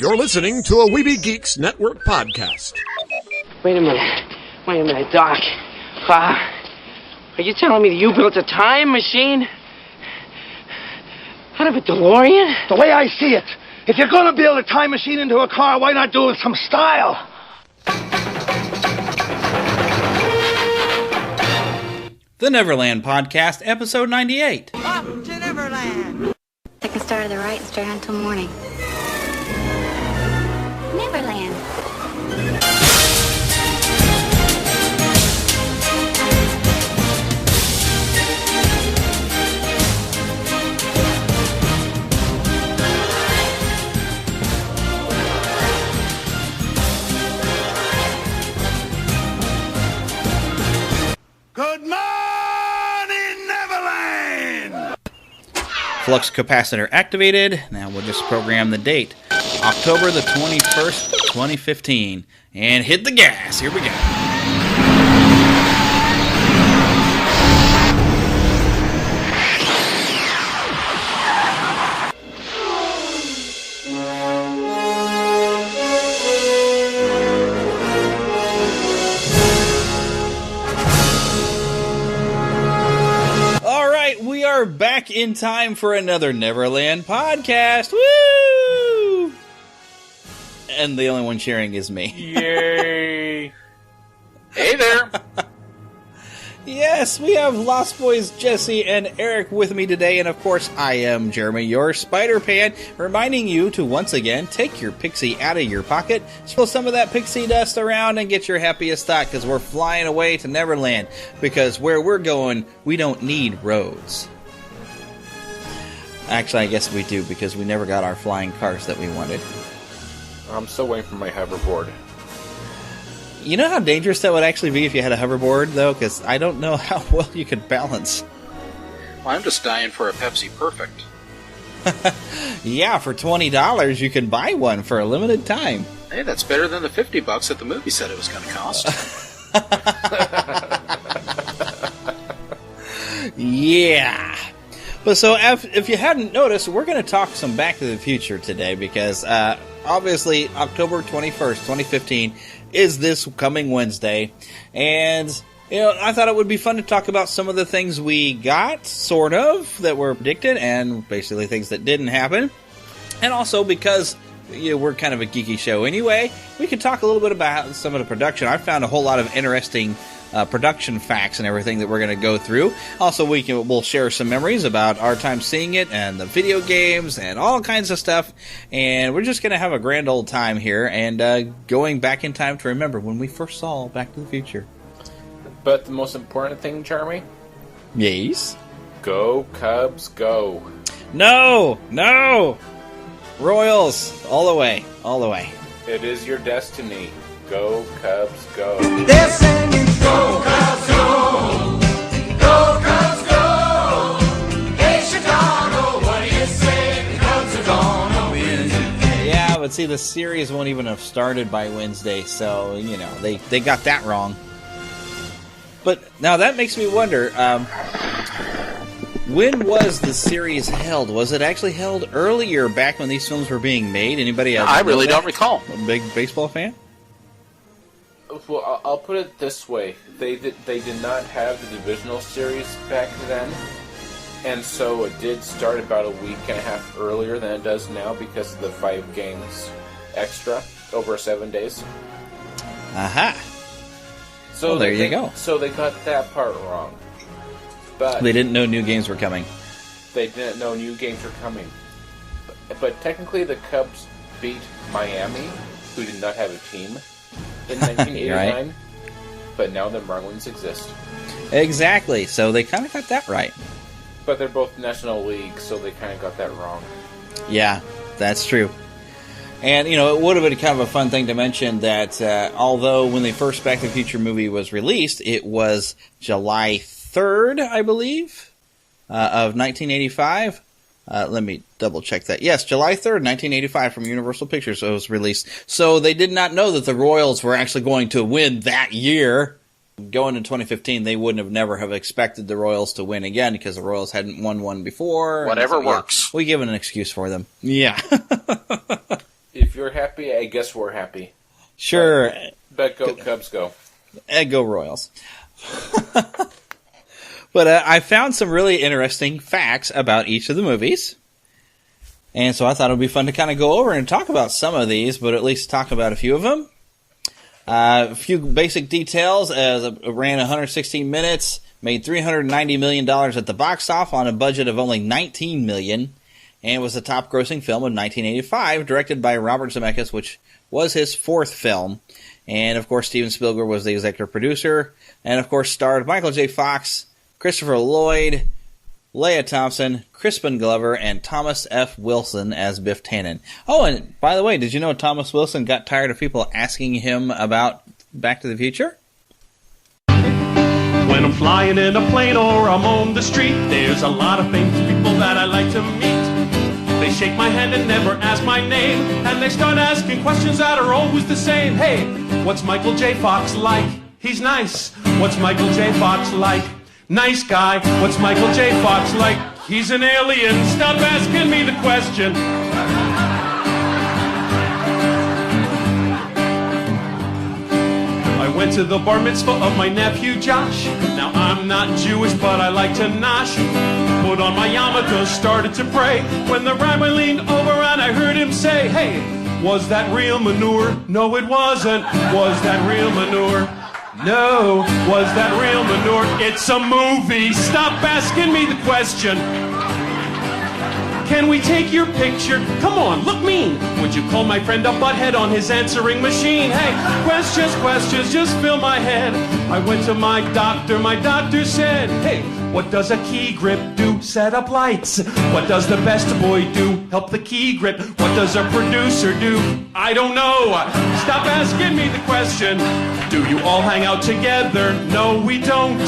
You're listening to a Weeby Geeks Network podcast. Wait a minute, Doc. Are you telling me that you built a time machine out of a DeLorean? The way I see it, if you're going to build a time machine into a car, why not do it with some style? The Neverland Podcast, episode 98. Up to Neverland. Take a start of the right and stay on until morning. Neverland. Good morning, Neverland. Flux capacitor activated. Now we'll just program the date. October the 21st, 2015. And hit the gas. Here we go. We are back in time for another Neverland podcast. Woo! And the only one cheering is me. Yay! Hey there! Yes, we have Lost Boys Jesse and Eric with me today, and of course I am Jeremy, your Spider-Pan, reminding you to once again take your pixie out of your pocket, spill some of that pixie dust around, and get your happiest thought, because we're flying away to Neverland, because where we're going, we don't need roads. Actually, I guess we do, because we never got our flying cars that we wanted. I'm still waiting for my hoverboard. You know how dangerous that would actually be if you had a hoverboard, though? Because I don't know how well you could balance. Well, I'm just dying for a Pepsi Perfect. Yeah, for $20 you can buy one for a limited time. Hey, that's better than the $50 that the movie said it was going to cost. Yeah. But so, if you hadn't noticed, we're going to talk some Back to the Future today because, obviously, October 21st, 2015 is this coming Wednesday. And, you know, I thought it would be fun to talk about some of the things we got, sort of, that were predicted, and basically things that didn't happen. And also because, you know, we're kind of a geeky show anyway, we could talk a little bit about some of the production. I found a whole lot of interesting production facts and everything that we're going to go through. Also, we'll share some memories about our time seeing it and the video games and all kinds of stuff. And we're just going to have a grand old time here and going back in time to remember when we first saw Back to the Future. But the most important thing, Jeremy? Yes? Go, Cubs, go. No! Royals! All the way. All the way. It is your destiny. Go, Cubs, go. They're singing, go, Cubs, go. Go, Cubs, go. Hey, Chicago, what do you say? The Cubs are gonna win. Yeah, but see, the series won't even have started by Wednesday, so, you know, they got that wrong. But now that makes me wonder, when was the series held? Was it actually held earlier, back when these films were being made? Anybody else? I really don't recall. A big baseball fan? Well, I'll put it this way. They did not have the divisional series back then, and so it did start about a week and a half earlier than it does now because of the 5 games extra over 7 days. Aha! So well, there you go. So they got that part wrong. But they didn't know new games were coming. They didn't know new games were coming. But technically the Cubs beat Miami, who did not have a team, in 1989. Right. But now the Marlins exist. Exactly. So they kind of got that right. But they're both National League, so they kind of got that wrong. Yeah, that's true. And, you know, it would have been kind of a fun thing to mention that although when the first Back to the Future movie was released, it was July 3rd, I believe, of 1985. Let me double check that. Yes, July 3rd, 1985 from Universal Pictures it was released. So they did not know that the Royals were actually going to win that year. Going in 2015, they wouldn't have never have expected the Royals to win again because the Royals hadn't won one before. Whatever so, works. We give an excuse for them. Yeah. If you're happy, I guess we're happy. Sure. But go Cubs, go. And go Royals. But I found some really interesting facts about each of the movies. And so I thought it would be fun to kind of go over and talk about some of these, but at least talk about a few of them. A few basic details. It ran 116 minutes, made $390 million at the box office on a budget of only $19 million, and was the top-grossing film of 1985, directed by Robert Zemeckis, which was his fourth film. And, of course, Steven Spielberg was the executive producer, and, of course, starred Michael J. Fox, Christopher Lloyd, Leah Thompson, Crispin Glover, and Thomas F. Wilson as Biff Tannen. Oh, and by the way, did you know Thomas Wilson got tired of people asking him about Back to the Future? When I'm flying in a plane or I'm on the street, there's a lot of famous people that I like to meet. They shake my hand and never ask my name, and they start asking questions that are always the same. Hey, what's Michael J. Fox like? He's nice. What's Michael J. Fox like? Nice guy. What's Michael J. Fox like? He's an alien. Stop asking me the question. I went to the bar mitzvah of my nephew Josh. Now I'm not Jewish, but I like to nosh. Put on my yarmulke, started to pray, when the rabbi leaned over and I heard him say, hey, was that real manure? No, it wasn't. Was that real manure? No. Was that real manure? It's a movie. Stop asking me the question. Can we take your picture? Come on, look mean. Would you call my friend a butthead on his answering machine? Hey, questions just fill my head. I went to my doctor said, hey, what does a key grip do? Set up lights. What does the best boy do? Help the key grip. What does a producer do? I don't know. Stop asking me the question. Do you all hang out together? No, we don't.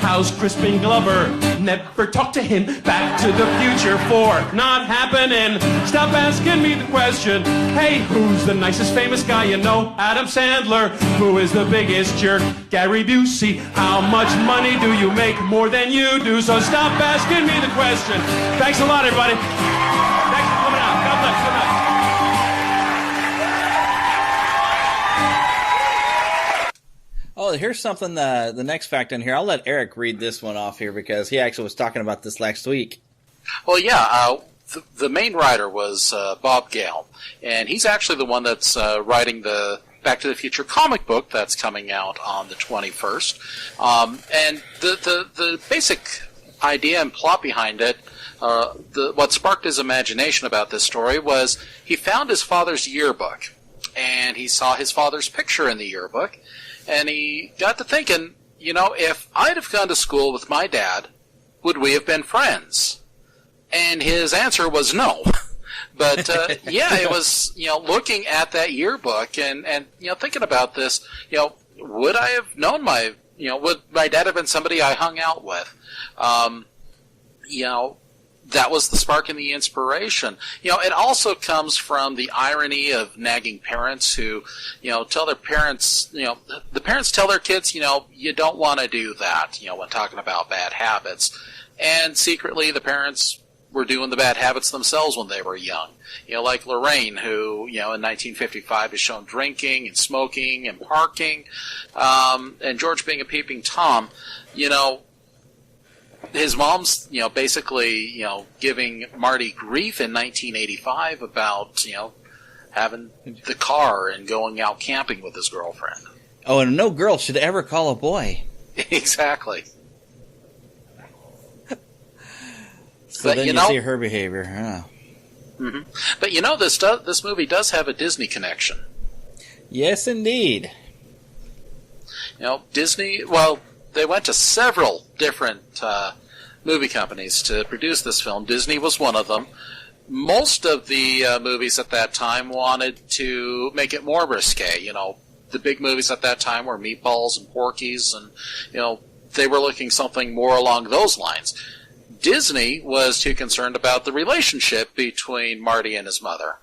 How's Crispin Glover? Never talk to him. Back to the Future 4. Not happening. Stop asking me the question. Hey, who's the nicest famous guy you know? Adam Sandler. Who is the biggest jerk? Gary Busey. How much money do you make? More than you do. So stop asking me the question. Thanks a lot, everybody. Thanks for coming out. God bless. Good night. Oh, here's something, the next fact in here. I'll let Eric read this one off here because he actually was talking about this last week. Well, yeah, the main writer was Bob Gale, and he's actually the one that's writing the Back to the Future comic book that's coming out on the 21st. And the basic idea and plot behind it, what sparked his imagination about this story was he found his father's yearbook, and he saw his father's picture in the yearbook, and he got to thinking, you know, if I'd have gone to school with my dad, would we have been friends? And his answer was no. But, yeah, it was, you know, looking at that yearbook and, you know, thinking about this, you know, would I have known would my dad have been somebody I hung out with? You know, that was the spark and the inspiration. You know, it also comes from the irony of nagging parents who, you know, tell their parents, you know, the parents tell their kids, you know, you don't want to do that, you know, when talking about bad habits. And secretly the parents were doing the bad habits themselves when they were young. You know, like Lorraine, who, you know, in 1955 is shown drinking and smoking and parking, and George being a peeping Tom, you know, his mom's, you know, basically, you know, giving Marty grief in 1985 about, you know, having the car and going out camping with his girlfriend. Oh, and no girl should ever call a boy. Exactly. So but, then you see her behavior. Huh? Mm-hmm. But you know, this movie does have a Disney connection. Yes, indeed. You know, Disney, well, they went to several different movie companies to produce this film. Disney was one of them. Most of the movies at that time wanted to make it more risque. You know, the big movies at that time were Meatballs and Porky's, and, you know, they were looking something more along those lines. Disney was too concerned about the relationship between Marty and his mother.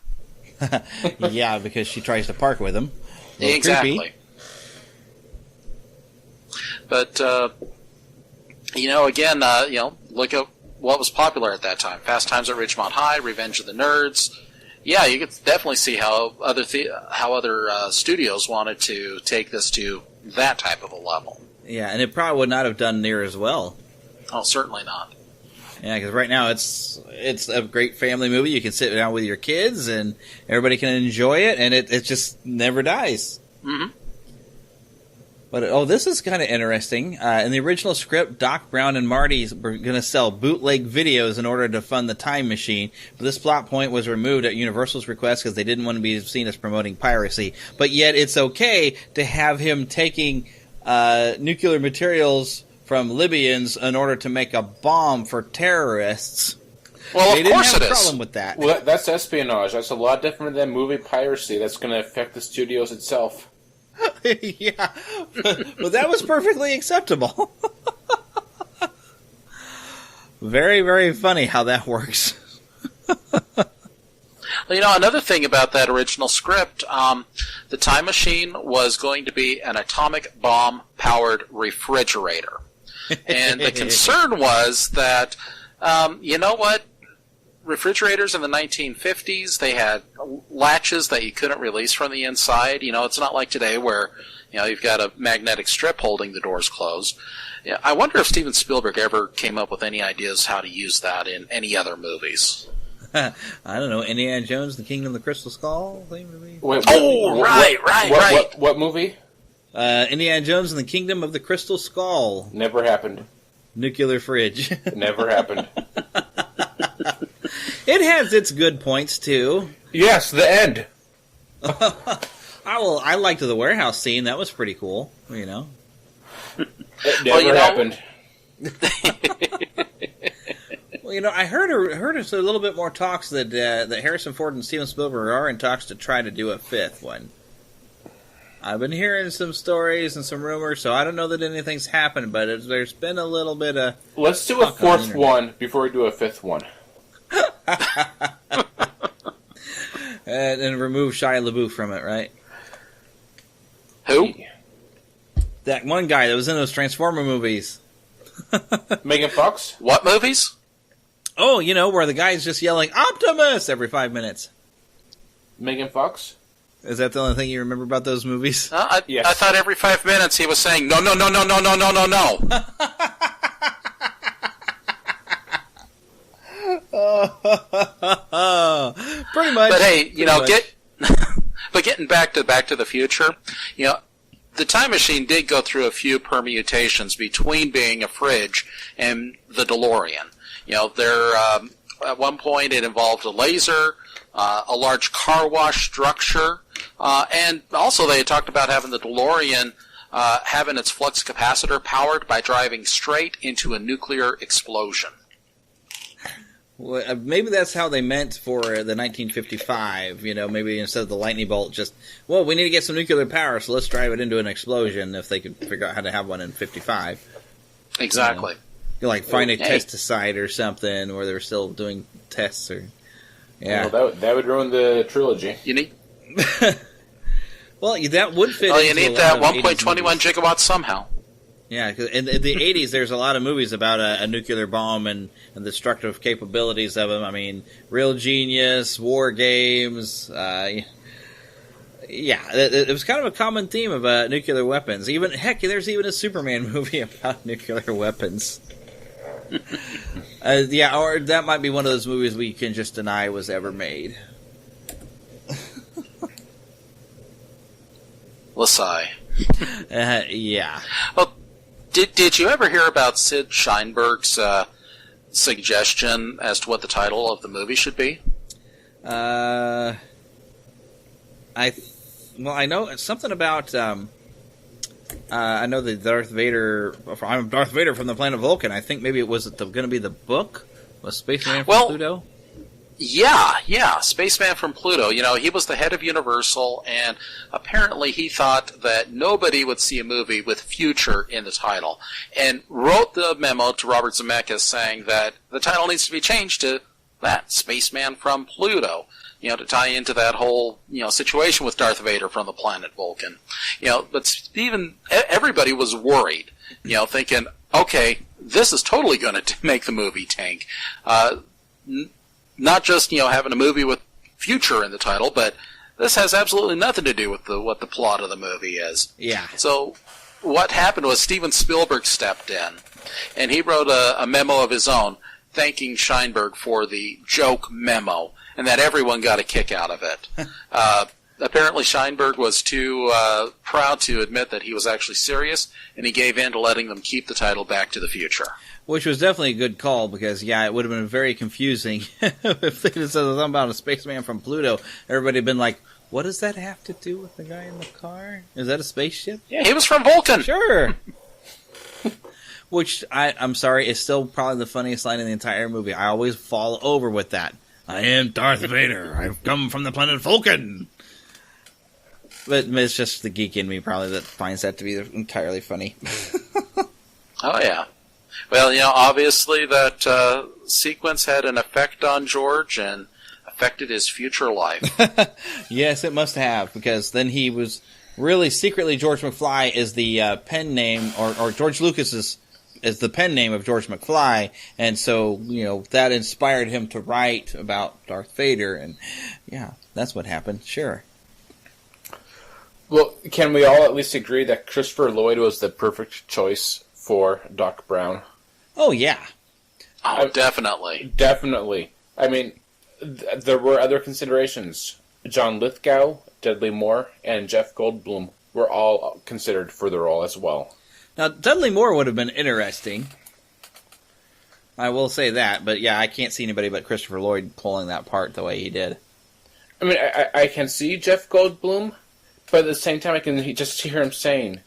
Yeah, because she tries to park with him. Exactly. Creepy. But, you know, again, you know, look at what was popular at that time. Fast Times at Ridgemont High, Revenge of the Nerds, Yeah, you could definitely see how other studios wanted to take this to that type of a level. Yeah, and it probably would not have done near as well. Oh, certainly not. Yeah, because right now it's a great family movie. You can sit down with your kids, and everybody can enjoy it, and it just never dies. Mm-hmm. But, this is kind of interesting. In the original script, Doc Brown and Marty were going to sell bootleg videos in order to fund the time machine. But this plot point was removed at Universal's request because they didn't want to be seen as promoting piracy. But yet it's okay to have him taking nuclear materials from Libyans in order to make a bomb for terrorists. Well, they of course didn't have it a is. problem with that. Well, that's espionage. That's a lot different than movie piracy. That's going to affect the studios itself. Yeah, but that was perfectly acceptable. Very, very funny how that works. Well, another thing about that original script, the time machine was going to be an atomic bomb-powered refrigerator. And the concern was that, you know what? Refrigerators in the 1950s, they had latches that you couldn't release from the inside. It's not like today where, you've got a magnetic strip holding the doors closed. Yeah, I wonder if Steven Spielberg ever came up with any ideas how to use that in any other movies. I don't know, Indiana Jones, The Kingdom of the Crystal Skull? Wait, right. What movie? Indiana Jones and the Kingdom of the Crystal Skull. Never happened. Nuclear fridge. Never happened. It has its good points, too. Yes, the end. I liked the warehouse scene. That was pretty cool, It never happened. Well, I heard a little bit more talks that Harrison Ford and Steven Spielberg are in talks to try to do a fifth one. I've been hearing some stories and some rumors, so I don't know that anything's happened, but there's been a little bit of... Let's do a fourth one before we do a fifth one. And remove Shia LaBeouf from it, right? Who? That one guy that was in those Transformer movies. Megan Fox? What movies? Oh, where the guy's just yelling, Optimus! Every 5 minutes. Megan Fox? Is that the only thing you remember about those movies? Yes. I thought every 5 minutes he was saying, no. Pretty much. But hey, but getting back to the Future, the time machine did go through a few permutations between being a fridge and the DeLorean. At one point it involved a laser, a large car wash structure, and also they had talked about having the DeLorean having its flux capacitor powered by driving straight into a nuclear explosion. Well, maybe that's how they meant for the 1955. Maybe instead of the lightning bolt, we need to get some nuclear power, so let's drive it into an explosion. If they could figure out how to have one in 55, Exactly. Find a pesticide or something where they're still doing tests, or Well, that would ruin the trilogy. You need. Well, that would fit. You need that 1.21 gigawatts somehow. Yeah, because in the 80s, there's a lot of movies about a nuclear bomb and the destructive capabilities of them. I mean, Real Genius, War Games. It was kind of a common theme of nuclear weapons. There's even a Superman movie about nuclear weapons. Or that might be one of those movies we can just deny was ever made. Lasai. Yeah. Well, did you ever hear about Sid Sheinberg's suggestion as to what the title of the movie should be? I know it's something about. I know that Darth Vader. I'm Darth Vader from the planet Vulcan. I think maybe it was going to be the book, was Spaceman from Pluto. Yeah, Spaceman from Pluto. He was the head of Universal, and apparently he thought that nobody would see a movie with future in the title, and wrote the memo to Robert Zemeckis saying that the title needs to be changed to that, Spaceman from Pluto, to tie into that whole, situation with Darth Vader from the planet Vulcan. But everybody was worried, thinking, okay, this is totally going to make the movie tank. Not just, having a movie with future in the title, but this has absolutely nothing to do with what the plot of the movie is. Yeah. So what happened was Steven Spielberg stepped in, and he wrote a memo of his own thanking Sheinberg for the joke memo, and that everyone got a kick out of it. Apparently Sheinberg was too proud to admit that he was actually serious, and he gave in to letting them keep the title Back to the Future. Which was definitely a good call, because, yeah, it would have been very confusing if they had said something about a spaceman from Pluto. Everybody had been like, what does that have to do with the guy in the car? Is that a spaceship? Yeah, he was from Vulcan. Sure. Which, I'm sorry, is still probably the funniest line in the entire movie. I always fall over with that. I am Darth Vader. I've come from the planet Vulcan. But it's just the geek in me probably that finds that to be entirely funny. Oh, yeah. Well, obviously that sequence had an effect on George and affected his future life. Yes, it must have, because then he was really secretly George McFly is the pen name, or George Lucas is the pen name of George McFly, and so, that inspired him to write about Darth Vader, and yeah, that's what happened, sure. Well, can we all at least agree that Christopher Lloyd was the perfect choice for Doc Brown? Oh, yeah. Oh, definitely. Definitely. I mean, there were other considerations. John Lithgow, Dudley Moore, and Jeff Goldblum were all considered for the role as well. Now, Dudley Moore would have been interesting. I will say that, but yeah, I can't see anybody but Christopher Lloyd pulling that part the way he did. I mean, I can see Jeff Goldblum, but at the same time, I can just hear him saying,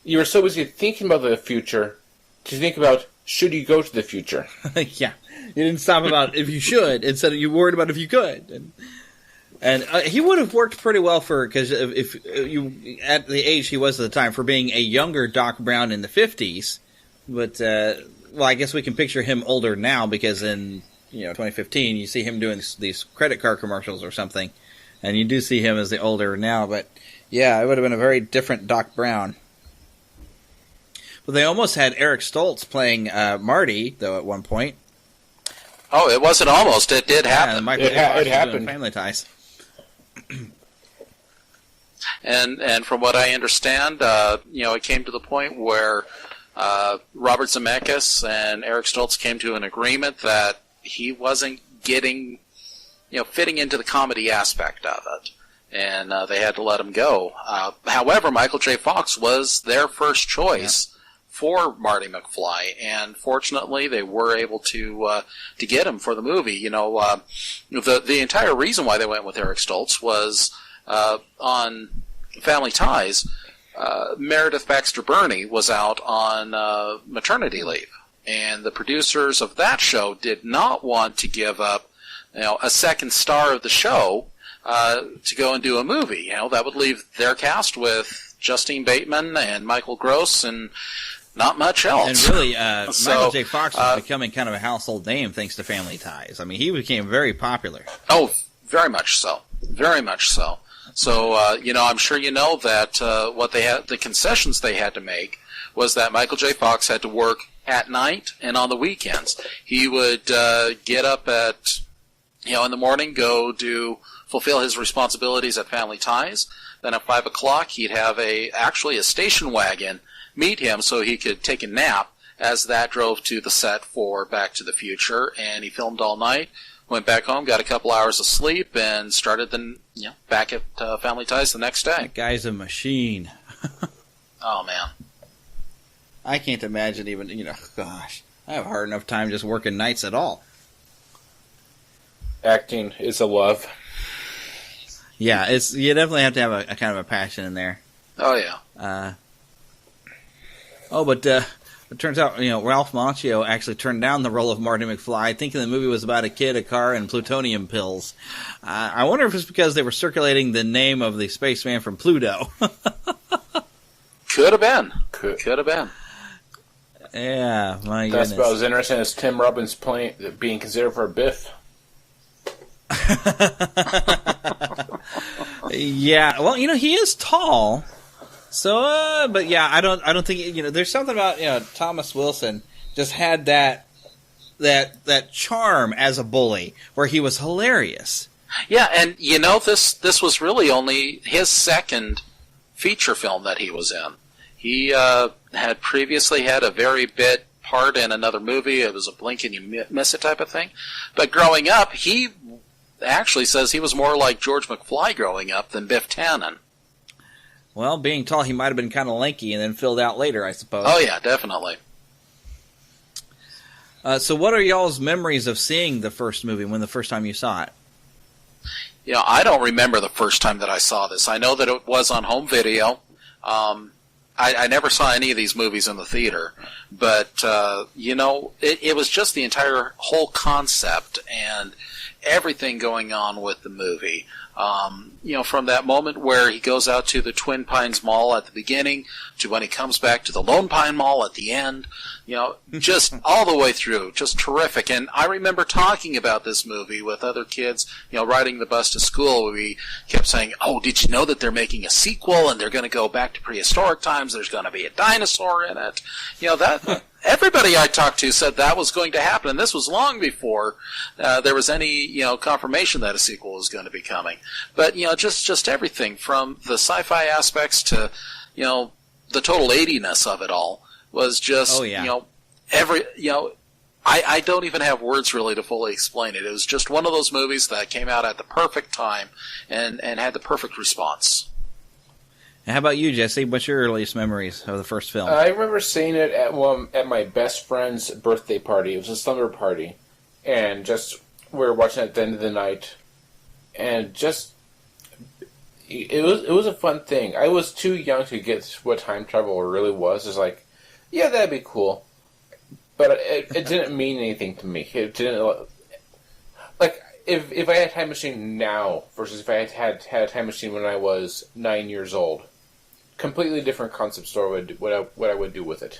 you were so busy thinking about the future to think about, should you go to the future? Yeah. You didn't stop about if you should, instead of you worried about if you could. And he would have worked pretty well because if you, at the age he was at the time, for being a younger Doc Brown in the 50s. But, well, I guess we can picture him older now, because in, 2015, you see him doing these credit card commercials or something. And you do see him as the older now, but yeah, it would have been a very different Doc Brown. But they almost had Eric Stoltz playing Marty, though, at one point. Oh, it wasn't almost. It did happen. Yeah, it happened. Family Ties. And from what I understand, it came to the point where Robert Zemeckis and Eric Stoltz came to an agreement that he wasn't getting, fitting into the comedy aspect of it. And they had to let him go. However, Michael J. Fox was their first choice for Marty McFly, and fortunately, they were able to get him for the movie. The entire reason why they went with Eric Stoltz was on Family Ties. Meredith Baxter Birney was out on maternity leave, and the producers of that show did not want to give up, a second star of the show to go and do a movie. That would leave their cast with Justine Bateman and Michael Gross and not much else. And really, Michael J. Fox was becoming kind of a household name thanks to Family Ties. I mean, he became very popular. Oh, very much so. Very much so. So, I'm sure you know that what they had, the concessions they had to make was that Michael J. Fox had to work at night and on the weekends. He would get up at, in the morning, fulfill his responsibilities at Family Ties. Then at 5 o'clock, he'd have a station wagon meet him so he could take a nap as that drove to the set for Back to the Future, and he filmed all night, went back home, got a couple hours of sleep, and started back at Family Ties the next day. That guy's a machine. Oh, man. I can't imagine even, gosh, I have a hard enough time just working nights at all. Acting is a love. Yeah, you definitely have to have a kind of a passion in there. Oh, yeah. But it turns out, Ralph Macchio actually turned down the role of Marty McFly, thinking the movie was about a kid, a car, and plutonium pills. I wonder if it's because they were circulating the name of the spaceman from Pluto. Could have been. Could have been. Yeah, my goodness. That's about as interesting as Tim Robbins being considered for a Biff. Yeah, well, he is tall. So, but yeah, I don't think, there's something about, Thomas Wilson just had that charm as a bully where he was hilarious. Yeah, and you know, this was really only his second feature film that he was in. He had previously had a very bit part in another movie. It was a blink and you miss it type of thing. But growing up, he actually says he was more like George McFly growing up than Biff Tannen. Well, being tall, he might have been kind of lanky and then filled out later, I suppose. Oh, yeah, definitely. So what are y'all's memories of seeing the first movie, when the first time you saw it? You know, I don't remember the first time that I saw this. I know that it was on home video. I never saw any of these movies in the theater. But, you know, it was just the entire whole concept and everything going on with the movie. You know, from that moment where he goes out to the Twin Pines Mall at the beginning to when he comes back to the Lone Pine Mall at the end, you know, just all the way through, just terrific. And I remember talking about this movie with other kids, you know, riding the bus to school. We kept saying, oh, did you know that they're making a sequel and they're going to go back to prehistoric times? There's going to be a dinosaur in it. You know, that everybody I talked to said that was going to happen, and this was long before there was any, you know, confirmation that a sequel was going to be coming. But, you know, just everything from the sci-fi aspects to, you know, the total 80ness of it all was just, you know, I don't even have words really to fully explain it. It was just one of those movies that came out at the perfect time and had the perfect response. And how about you, Jesse? What's your earliest memories of the first film? I remember seeing it at my best friend's birthday party. It was a slumber party. And just, we were watching it at the end of the night. And just, it was a fun thing. I was too young to get what time travel really was. It's like, yeah, that'd be cool. But it didn't mean anything to me. It didn't, like, if I had a time machine now versus if I had a time machine when I was 9 years old, completely different concept story what I would do with it.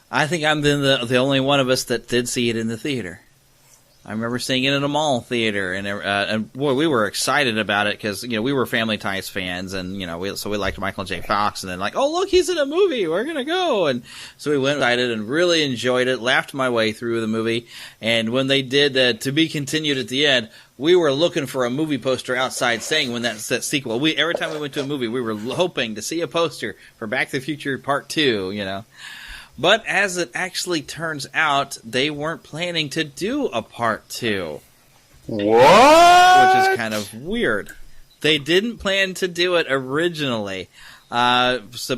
I think I'm the only one of us that did see it in the theater. I remember seeing it in a mall theater, and boy, we were excited about it because, you know, we were Family Ties fans, and, you know, we liked Michael J. Fox, and then like, oh, look, he's in a movie, we're gonna go, and so we went excited and really enjoyed it, laughed my way through the movie, and when they did To Be Continued at the end, we were looking for a movie poster outside saying when that sequel. Every time we went to a movie, we were hoping to see a poster for Back to the Future Part 2, you know. But as it actually turns out, they weren't planning to do a Part 2. What? Which is kind of weird. They didn't plan to do it originally. They mentioned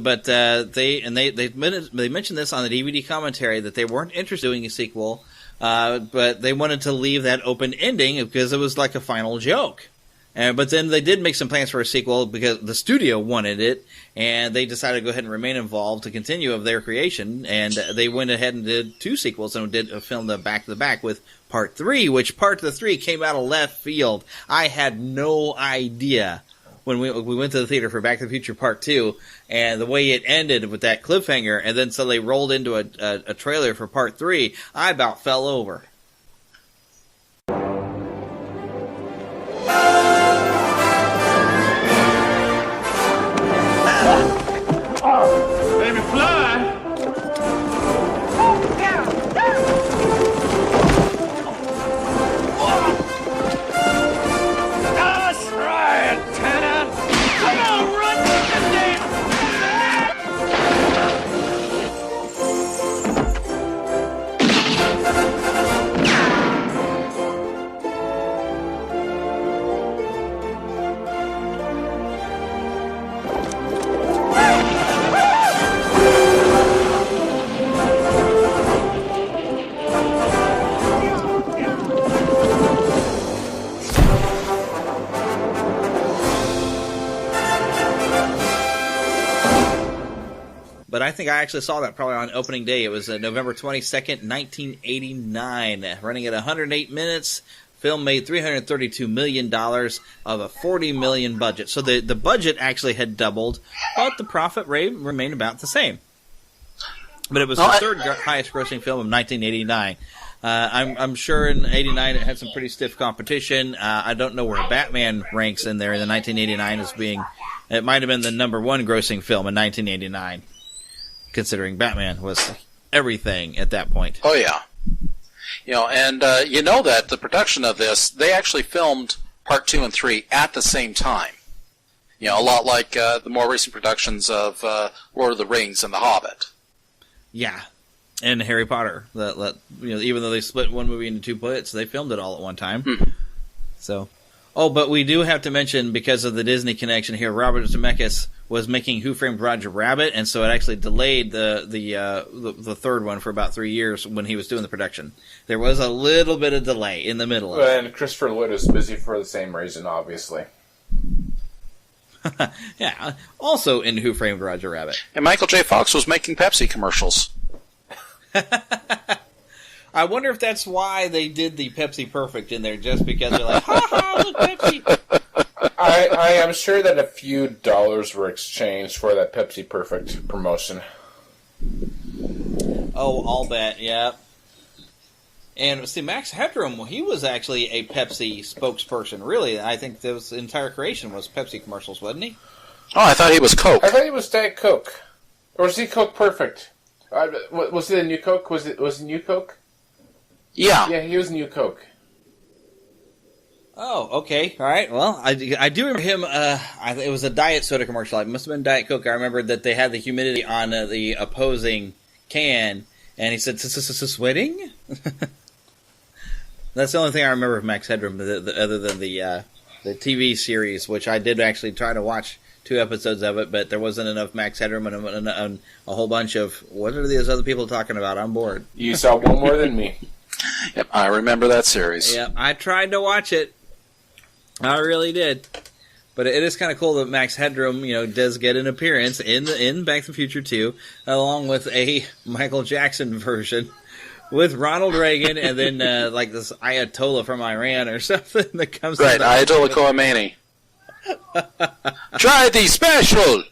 this on the DVD commentary that they weren't interested in doing a sequel, but they wanted to leave that open ending because it was like a final joke. But then they did make some plans for a sequel because the studio wanted it, and they decided to go ahead and remain involved to continue of their creation, and they went ahead and did 2 sequels and did film the back-to-back with Part 3, which Part 3 came out of left field. I had no idea when we went to the theater for Back to the Future Part 2, and the way it ended with that cliffhanger, and then so they rolled into a trailer for Part 3, I about fell over. Baby, fly! That's right, Lieutenant! Come on, run with the name! But I think I actually saw that probably on opening day. It was November 22nd, 1989, running at 108 minutes. Film made $332 million of a $40 million budget. So the budget actually had doubled, but the profit rate remained about the same. But it was the third highest grossing film of 1989. I'm sure in 89 it had some pretty stiff competition. I don't know where Batman ranks in there in the 1989 as being. It might have been the number 1 grossing film in 1989. Considering Batman was everything at that point. Oh, yeah. And you know that the production of this, they actually filmed Part 2 and 3 at the same time. A lot like the more recent productions of Lord of the Rings and The Hobbit. Yeah, and Harry Potter. Even though they split one movie into 2 bits, they filmed it all at one time. Mm-hmm. So, but we do have to mention, because of the Disney connection here, Robert Zemeckis was making Who Framed Roger Rabbit, and so it actually delayed the third one for about 3 years when he was doing the production. There was a little bit of delay in the middle of it. And Christopher Lloyd was busy for the same reason, obviously. Yeah, also in Who Framed Roger Rabbit. And Michael J. Fox was making Pepsi commercials. I wonder if that's why they did the Pepsi Perfect in there, just because they're like, ha ha, look, Pepsi. I am sure that a few dollars were exchanged for that Pepsi Perfect promotion. Oh, I'll bet, yeah. And see, Max Headroom, he was actually a Pepsi spokesperson. Really, I think his entire creation was Pepsi commercials, wasn't he? Oh, I thought he was Coke. I thought he was Diet Coke. Or was he Coke Perfect? Was it a New Coke? Was it New Coke? Yeah. Yeah, he was New Coke. Oh, okay. All right. Well, I do remember him. It was a diet soda commercial. It must have been Diet Coke. I remember that they had the humidity on the opposing can, and he said, "Sweating." That's the only thing I remember of Max Headroom, other than the TV series, which I did actually try to watch 2 episodes of it, but there wasn't enough Max Headroom and a whole bunch of, what are these other people talking about? I'm bored. You saw one more than me. Yep, I remember that series. Yeah, I tried to watch it. I really did. But it is kind of cool that Max Headroom, does get an appearance in Back to the Future 2, along with a Michael Jackson version with Ronald Reagan, and then like this Ayatollah from Iran or something that comes. Right, Ayatollah Khomeini. Try the special.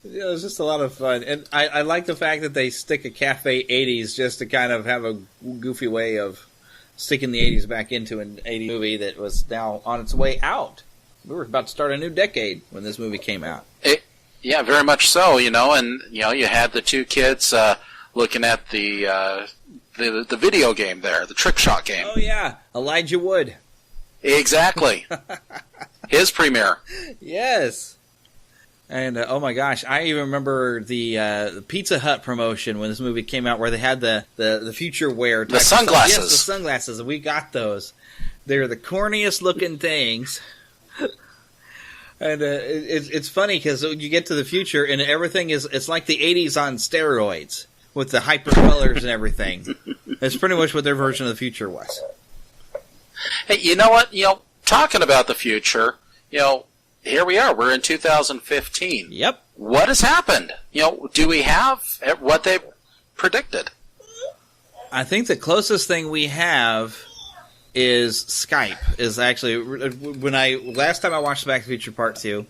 It was just a lot of fun, and I like the fact that they stick a Cafe 80s just to kind of have a goofy way of sticking the 80s back into an 80s movie that was now on its way out. We were about to start a new decade when this movie came out. Yeah, very much so, and, you had the 2 kids looking at the video game there, the trick shot game. Oh, yeah, Elijah Wood. Exactly. His premiere. Yes. And, oh my gosh, I even remember the Pizza Hut promotion when this movie came out, where they had the future wear. The sunglasses. Yes, the sunglasses. We got those. They're the corniest looking things. And it's funny because you get to the future and everything it's like the 80s on steroids with the hyper colors and everything. That's pretty much what their version of the future was. Hey, you know what? Talking about the future, here we are. We're in 2015. Yep. What has happened? Do we have what they predicted? I think the closest thing we have is Skype. Is actually last time I watched Back to the Future Part 2,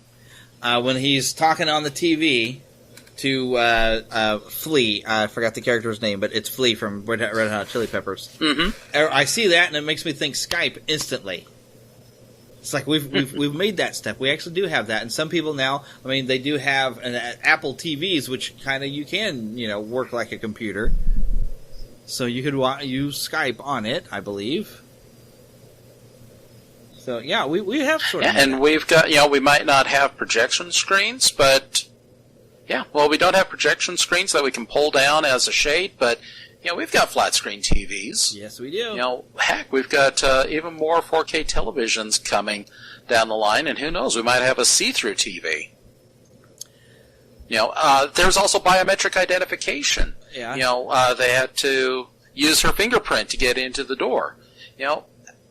when he's talking on the TV to Flea. I forgot the character's name, but it's Flea from Red Hot Chili Peppers. Mm-hmm. I see that and it makes me think Skype instantly. It's like we've made that step. We actually do have that, and some people now, they do have Apple TVs, which kind of you can work like a computer. So you could use Skype on it, I believe. So yeah, we have sort of. Yeah, and we've got we might not have projection screens, but we don't have projection screens that we can pull down as a shade, but. We've got flat screen TVs. Yes, we do. Heck, we've got even more 4K televisions coming down the line, and who knows, we might have a see-through TV. There's also biometric identification. Yeah. They had to use her fingerprint to get into the door.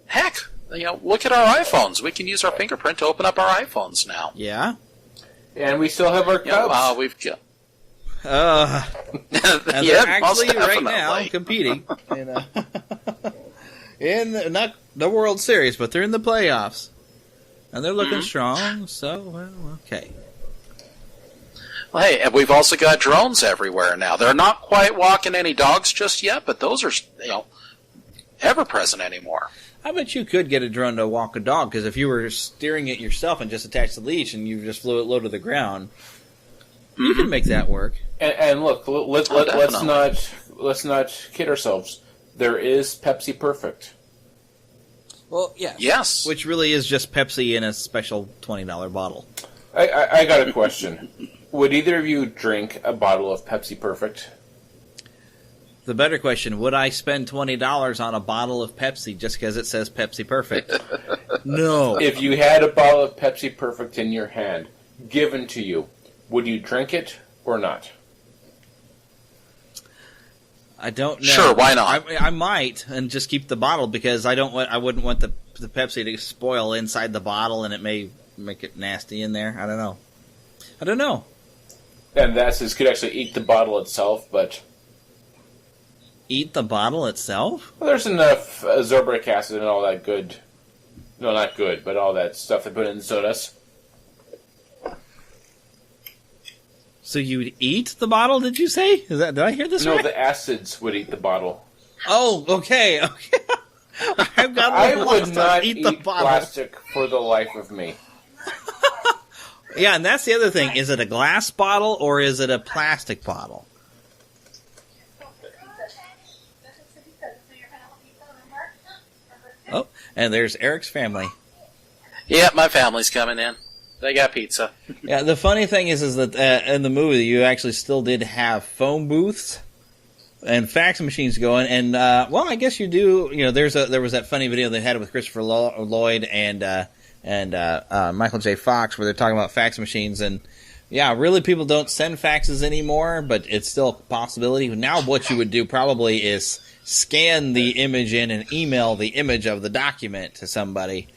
Heck, look at our iPhones. We can use our fingerprint to open up our iPhones now. Yeah. And we still have our Cubs. We've got. And Yeah, they're actually most right now definitely. competing in not the World Series, but they're in the playoffs, and they're looking strong. So, well, okay. Well, hey, and we've also got drones everywhere now. They're not quite walking any dogs just yet, but those are ever present anymore. I bet you could get a drone to walk a dog, because if you were steering it yourself and just attached the leash and you just flew it low to the ground, you can make that work. And look, let's let's not kid ourselves. There is Pepsi Perfect. Well, yeah. Yes. Which really is just Pepsi in a special $20 bottle. I got a question. Would either of you drink a bottle of Pepsi Perfect? The better question, would I spend $20 on a bottle of Pepsi just because it says Pepsi Perfect? No. If you had a bottle of Pepsi Perfect in your hand, given to you, would you drink it or not? I don't know. Sure, why not? I might, and just keep the bottle because I wouldn't want the Pepsi to spoil inside the bottle, and it may make it nasty in there. I don't know. And that's you could actually eat the bottle itself, but Eat the bottle itself? well, there's enough ascorbic acid and all that good. No, not good, but all that stuff they put in sodas. So you'd eat the bottle? Did you say? Did I hear this No, right? the acids would eat the bottle. Oh, okay. I've got I a would lost. not Eat eat the bottle. plastic for the life of me. Yeah, and that's the other thing. Is it a glass bottle or is it a plastic bottle? Oh, and there's Eric's family. Yeah, my family's coming in. They got pizza. Yeah, the funny thing is that in the movie you actually still did have phone booths and fax machines going, and well, I guess you do. You know, there was that funny video they had with Christopher Lloyd and Michael J. Fox where they're talking about fax machines, and yeah, really people don't send faxes anymore, but it's still a possibility. Now, what you would do probably is scan the image in and email the image of the document to somebody.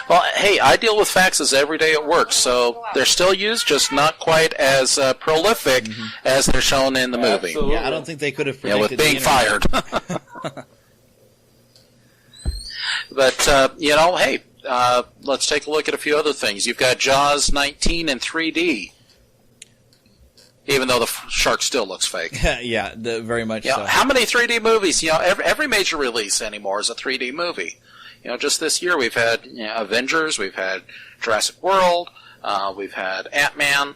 Well, hey, I deal with faxes every day at work, so they're still used, just not quite as prolific as they're shown in the movie. Absolutely. Yeah, I don't think they could have Yeah, predicted with being the internet. fired. But, you know, hey, let's take a look at a few other things. You've got Jaws 19 in 3D, even though the shark still looks fake. Yeah, very much Yeah, so. how many 3D movies? You know, every major release anymore is a 3D movie. You know, just this year we've had Avengers, we've had Jurassic World, we've had Ant-Man.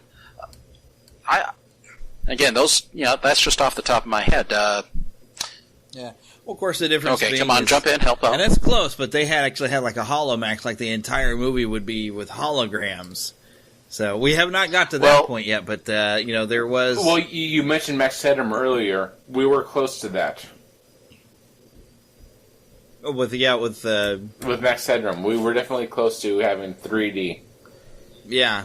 Again, those, that's just off the top of my head. Yeah. Well, of course, the difference. Okay, come on, jump in, help out. And it's close, but they actually had like a Holomax, like the entire movie would be with holograms. So we have not got to that point yet, but there was. Well, you mentioned Max Headroom earlier. We were close to that. With Max Headroom, we were definitely close to having 3D. Yeah.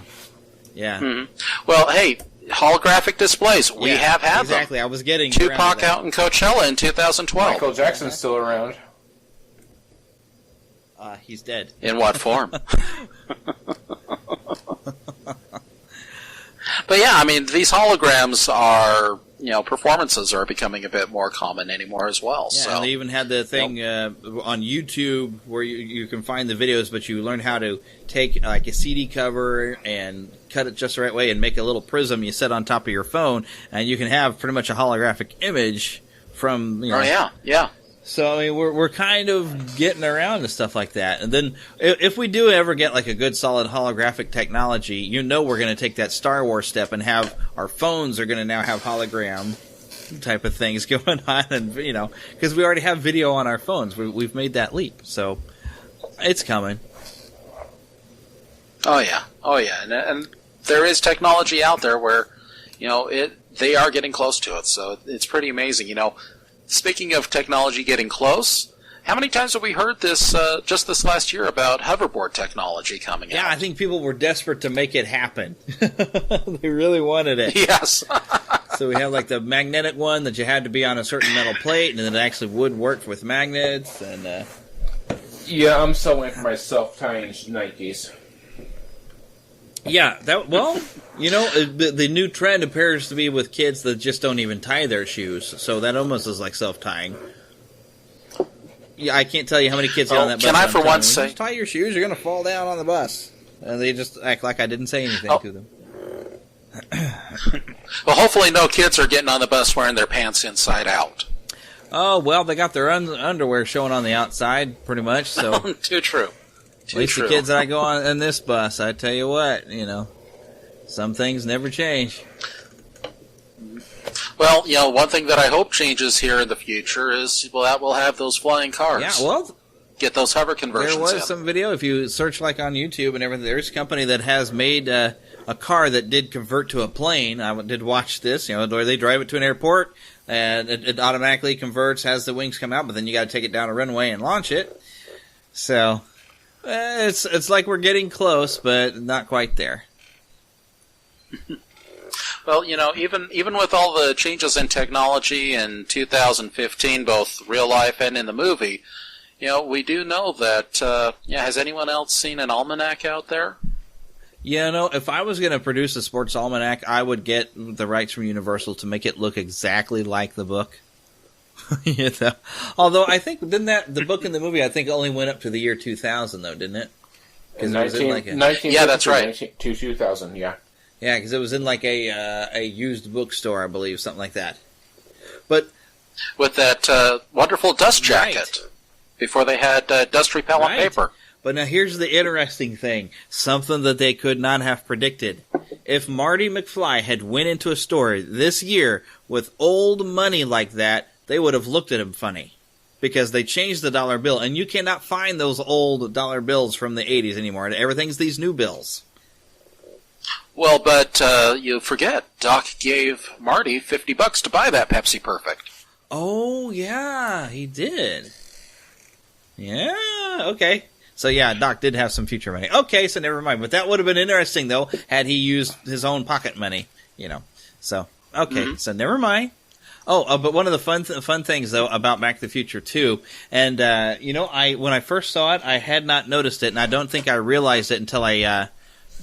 Mm-hmm. Well, hey, holographic displays. We have had exactly. them. I was getting Tupac out in Coachella in 2012. Michael Jackson's still around. He's dead. In what form? But yeah, I mean, these holograms are, performances are becoming a bit more common anymore as well. Yeah, so and they even had the thing on YouTube where you can find the videos, but you learn how to take like a CD cover and cut it just the right way and make a little prism you set on top of your phone, and you can have pretty much a holographic image from. Oh yeah. So I mean, we're kind of getting around to stuff like that, and then if we do ever get like a good solid holographic technology, we're going to take that Star Wars step and have our phones are going to now have hologram type of things going on, and because we already have video on our phones, we've made that leap, so it's coming. Oh yeah, and there is technology out there where they are getting close to it, so it's pretty amazing. Speaking of technology getting close, how many times have we heard this just this last year about hoverboard technology coming out? Yeah, I think people were desperate to make it happen. They really wanted it. Yes. So we have like the magnetic one that you had to be on a certain metal plate, and then it actually would work with magnets. And yeah, I'm still waiting for my self-tying Nikes. Yeah, the new trend appears to be with kids that just don't even tie their shoes, so that almost is like self-tying. Yeah, I can't tell you how many kids on that bus. Can I for once say... Just tie your shoes, you're going to fall down on the bus. And they just act like I didn't say anything to them. Well, hopefully no kids are getting on the bus wearing their pants inside out. Oh, well, they got their underwear showing on the outside, pretty much, so... Too true. At least the kids that I go on in this bus, I tell you what, some things never change. Well, one thing that I hope changes here in the future is that we'll have those flying cars. Yeah, well, get those hover conversions. There was some video. If you search on YouTube and everything, there's a company that has made a car that did convert to a plane. I did watch this. Where they drive it to an airport and it automatically converts, has the wings come out, but then you got to take it down a runway and launch it. So it's like we're getting close, but not quite there. Well, even with all the changes in technology in 2015, both real life and in the movie, we do know that, has anyone else seen an almanac out there? If I was going to produce a sports almanac, I would get the rights from Universal to make it look exactly like the book. Although I think, the book in the movie, I think only went up to the year 2000, though, didn't it? In 1950 yeah, that's right. To 2000, yeah. Yeah, because it was in like a used bookstore, I believe, something like that. But with that wonderful dust jacket before they had dust repellent paper. But now here's the interesting thing, something that they could not have predicted. If Marty McFly had went into a store this year with old money like that, they would have looked at him funny. Because they changed the dollar bill, and you cannot find those old dollar bills from the 80s anymore. Everything's these new bills. Well, but you forget, Doc gave Marty $50 to buy that Pepsi Perfect. Oh, yeah, he did. Yeah, okay. So, yeah, Doc did have some future money. Okay, so never mind. But that would have been interesting, though, had he used his own pocket money, So, okay, so never mind. Oh, but one of the fun things, though, about Back to the Future 2, and, when I first saw it, I had not noticed it, and I don't think I realized it until I,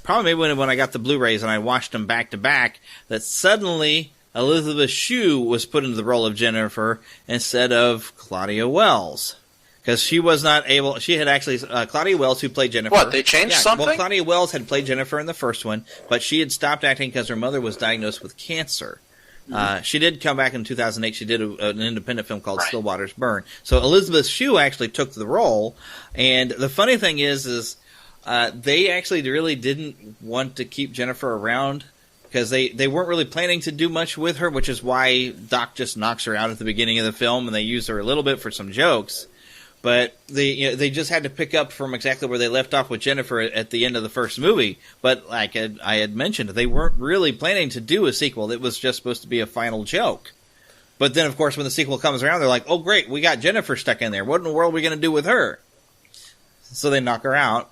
probably maybe when I got the Blu-rays and I watched them back to back, that suddenly Elizabeth Shue was put into the role of Jennifer instead of Claudia Wells. Because she was not able, she had actually, Claudia Wells, who played Jennifer. What, they changed something? Well, Claudia Wells had played Jennifer in the first one, but she had stopped acting because her mother was diagnosed with cancer. She did come back in 2008. She did an independent film called Still Waters Burn. So Elizabeth Shue actually took the role. And the funny thing is they actually really didn't want to keep Jennifer around because they weren't really planning to do much with her, which is why Doc just knocks her out at the beginning of the film, and they use her a little bit for some jokes. But they just had to pick up from exactly where they left off with Jennifer at the end of the first movie. But like I had mentioned, they weren't really planning to do a sequel. It was just supposed to be a final joke. But then, of course, when the sequel comes around, they're like, oh, great, we got Jennifer stuck in there. What in the world are we going to do with her? So they knock her out.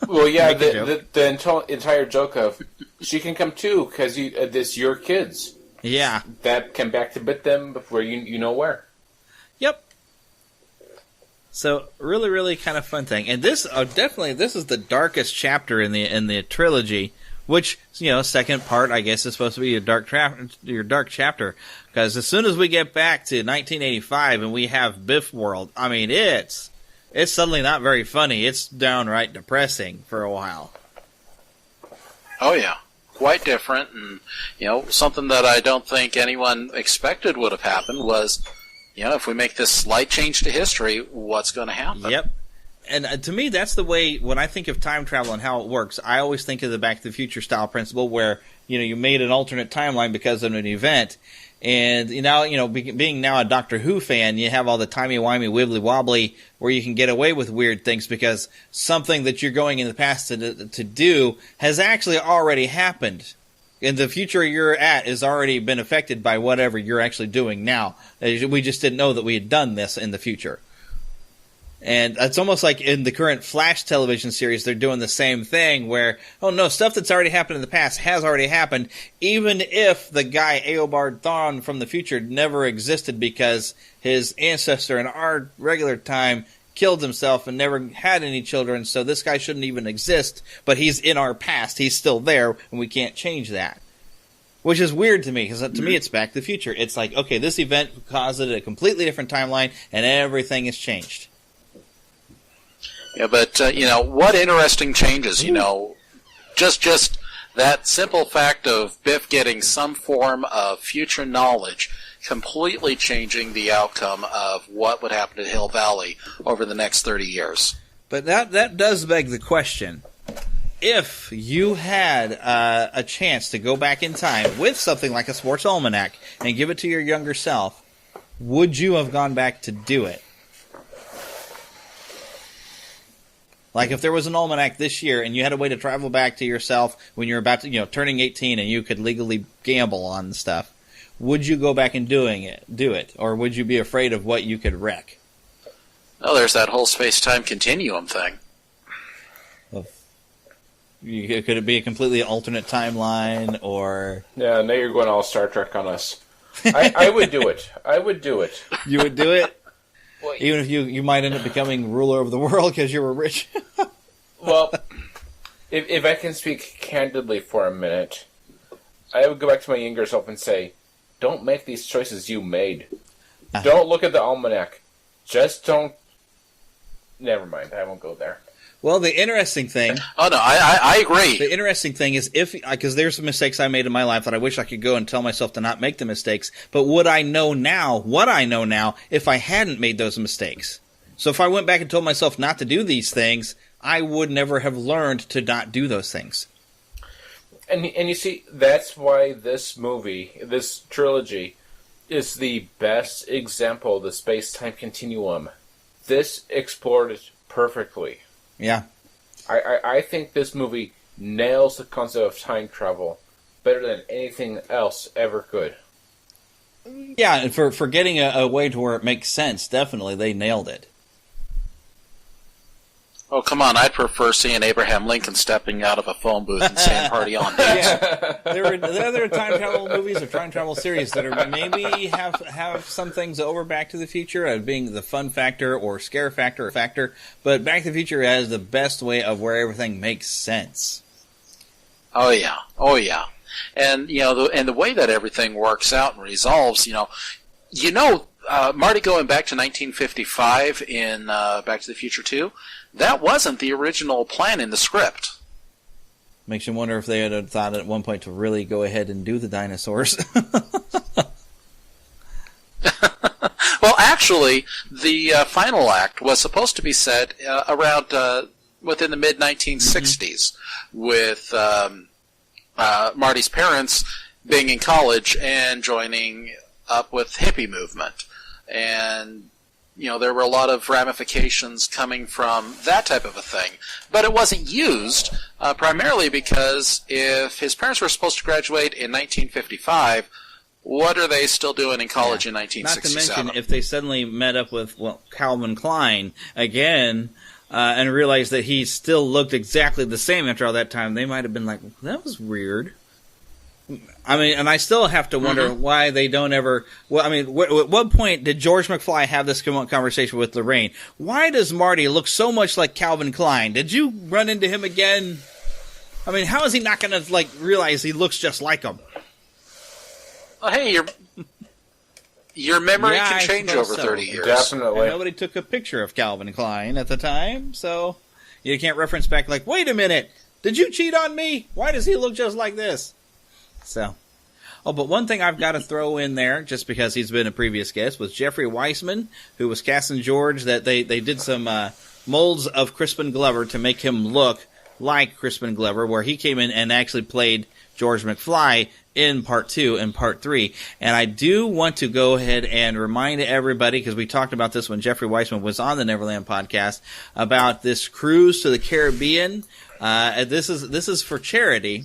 Well, yeah, the entire joke of, she can come too, because this your kids. Yeah. That come back to bit them before you know where. Yep. So, really, really kind of fun thing. And this, definitely, this is the darkest chapter in the trilogy, which, second part, I guess, is supposed to be your dark chapter. Because as soon as we get back to 1985 and we have Biff World, I mean, it's suddenly not very funny. It's downright depressing for a while. Oh, yeah. Quite different. And, something that I don't think anyone expected would have happened was, if we make this slight change to history, what's going to happen? Yep. And to me, that's the way, when I think of time travel and how it works, I always think of the Back to the Future style principle where, you made an alternate timeline because of an event. And being now a Doctor Who fan, you have all the timey-wimey, wibbly-wobbly where you can get away with weird things because something that you're going in the past to do has actually already happened. And the future you're at has already been affected by whatever you're actually doing now. We just didn't know that we had done this in the future. And it's almost like in the current Flash television series, they're doing the same thing where, oh no, stuff that's already happened in the past has already happened, even if the guy Eobard Thawne from the future never existed because his ancestor in our regular time killed himself and never had any children, so this guy shouldn't even exist, but he's in our past. He's still there, and we can't change that. Which is weird to me, because to me it's Back to the Future. It's like, okay, this event caused a completely different timeline, and everything has changed. Yeah, but, what interesting changes, just that simple fact of Biff getting some form of future knowledge completely changing the outcome of what would happen to Hill Valley over the next 30 years. But that does beg the question, if you had a chance to go back in time with something like a sports almanac and give it to your younger self, would you have gone back to do it? Like if there was an almanac this year and you had a way to travel back to yourself when you're about to, turning 18 and you could legally gamble on stuff, would you go back and do it? Or would you be afraid of what you could wreck? Well, there's that whole space-time continuum thing. Could it be a completely alternate timeline, or... Yeah, now you're going all Star Trek on us. I would do it. I would do it. You would do it? Well, even if you might end up becoming ruler of the world because you were rich? Well, if I can speak candidly for a minute, I would go back to my younger self and say, don't make these choices you made. Don't look at the almanac. Just don't... Never mind, I won't go there. Well, the interesting thing... Oh, no, I agree. The interesting thing is, because there's some mistakes I made in my life that I wish I could go and tell myself to not make the mistakes, but would I know now what I know now if I hadn't made those mistakes? So if I went back and told myself not to do these things, I would never have learned to not do those things. And you see, that's why this movie, this trilogy, is the best example of the space-time continuum. This explored it perfectly. Yeah. I think this movie nails the concept of time travel better than anything else ever could. Yeah, and for getting a way to where it makes sense, definitely, they nailed it. Oh, come on, I'd prefer seeing Abraham Lincoln stepping out of a phone booth and saying party on days. Yeah. There are time travel movies or time travel series that are maybe have some things over Back to the Future, being the fun factor or scare factor, but Back to the Future has the best way of where everything makes sense. Oh yeah. And the way that everything works out and resolves, Marty going back to 1955 in Back to the Future 2, that wasn't the original plan in the script. Makes you wonder if they had thought at one point to really go ahead and do the dinosaurs. Well, actually, the final act was supposed to be set around within the mid-1960s, with Marty's parents being in college and joining up with hippie movement. And there were a lot of ramifications coming from that type of a thing. But it wasn't used, primarily because if his parents were supposed to graduate in 1955, what are they still doing in college in 1967? Not to mention, if they suddenly met up with, Calvin Klein again, and realized that he still looked exactly the same after all that time, they might have been like, that was weird. I mean, and I still have to wonder why they don't ever... Well, I mean, at what point did George McFly have this conversation with Lorraine? Why does Marty look so much like Calvin Klein? Did you run into him again? I mean, how is he not going to, realize he looks just like him? Well, hey, your memory can change over 30 years. Definitely. And nobody took a picture of Calvin Klein at the time, so you can't reference back wait a minute, did you cheat on me? Why does he look just like this? So, but one thing I've got to throw in there, just because he's been a previous guest, was Jeffrey Weissman, who was casting George. That they did some molds of Crispin Glover to make him look like Crispin Glover, where he came in and actually played George McFly in Part 2 and Part 3. And I do want to go ahead and remind everybody, because we talked about this when Jeffrey Weissman was on the Neverland podcast, about this cruise to the Caribbean. This is for charity.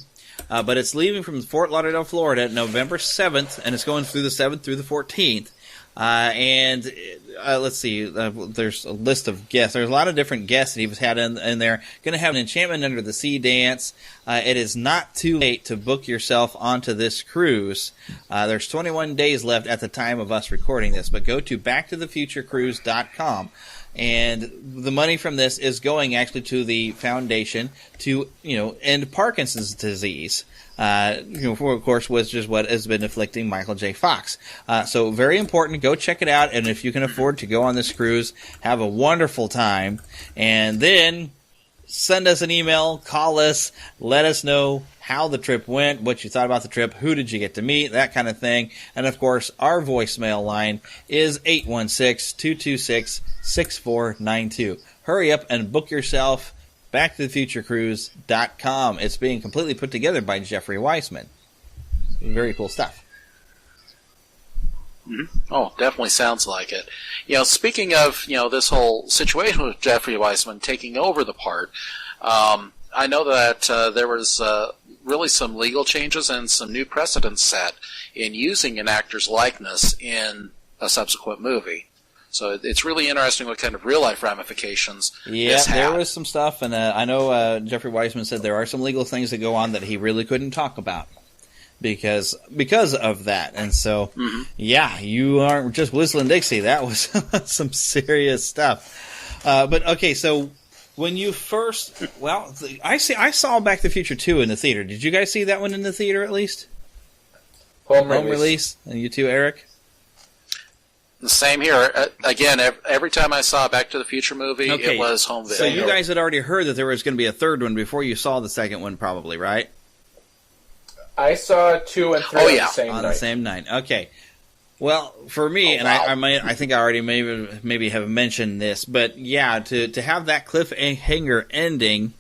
But it's leaving from Fort Lauderdale, Florida, November 7th, and it's going through the 7th through the 14th. Let's see, there's a list of guests. There's a lot of different guests that he's had in there. Going to have an Enchantment Under the Sea dance. It is not too late to book yourself onto this cruise. There's 21 days left at the time of us recording this, but go to backtothefuturecruise.com. And the money from this is going actually to the foundation to, end Parkinson's disease. Of course, which is what has been afflicting Michael J. Fox. So very important. Go check it out. And if you can afford to go on this cruise, have a wonderful time. And then send us an email, call us, let us know how the trip went, what you thought about the trip, who did you get to meet, that kind of thing. And, of course, our voicemail line is 816-226-6492. Hurry up and book yourself BackToTheFutureCruise.com. It's being completely put together by Jeffrey Weissman. Very cool stuff. Mm-hmm. Oh, definitely sounds like it. Speaking of, this whole situation with Jeffrey Weissman taking over the part, I know that there was really some legal changes and some new precedents set in using an actor's likeness in a subsequent movie. So it's really interesting what kind of real-life ramifications this had. There was some stuff, and I know Jeffrey Weissman said there are some legal things that go on that he really couldn't talk about because of that. And so, yeah, you aren't just whistling Dixie. That was some serious stuff. But, okay, so when you first... Well, I saw Back to the Future 2 in the theater. Did you guys see that one in the theater, at least? Home release. And you too, Eric? The same here. Again, every time I saw a Back to the Future movie, it was home video. So you guys had already heard that there was going to be a third one before you saw the second one, probably, right? I saw 2 and 3 on the same night. Okay. Well, for me, I think I already maybe have mentioned this, but yeah, to have that cliffhanger ending,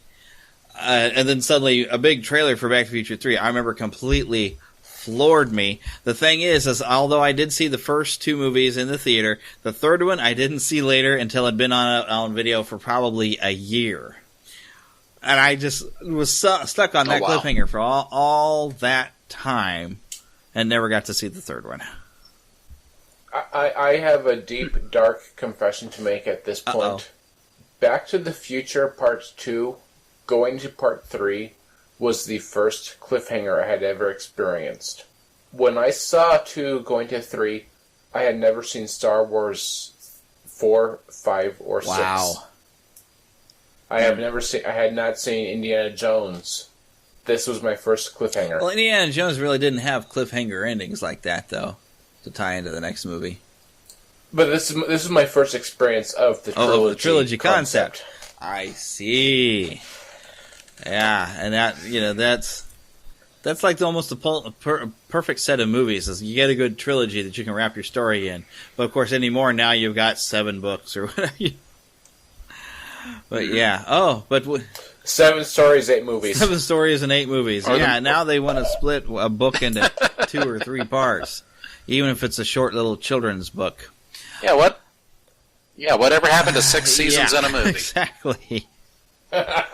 and then suddenly a big trailer for Back to the Future 3, I remember completely floored me. The thing is although I did see the first 2 movies in the theater, the third one I didn't see later until it had been on video for probably a year. And I just was stuck on that cliffhanger for all that time and never got to see the third one. I have a deep, dark confession to make at this point. Uh-oh. Back to the Future Part 2, going to Part 3, was the first cliffhanger I had ever experienced. When I saw 2 going to 3, I had never seen Star Wars 4, 5, or 6. Wow. I had not seen Indiana Jones. This was my first cliffhanger. Well, Indiana Jones really didn't have cliffhanger endings like that, though, to tie into the next movie. But this is my first experience of the trilogy, the trilogy concept. I see. Yeah, and that's like almost a perfect set of movies. Is you get a good trilogy that you can wrap your story in. But of course, anymore now you've got 7 books or whatever. But yeah, 7 stories, 8 movies. 7 stories and 8 movies. Now they want to split a book into 2 or 3 parts, even if it's a short little children's book. Whatever happened to 6 seasons in a movie? Exactly. Well,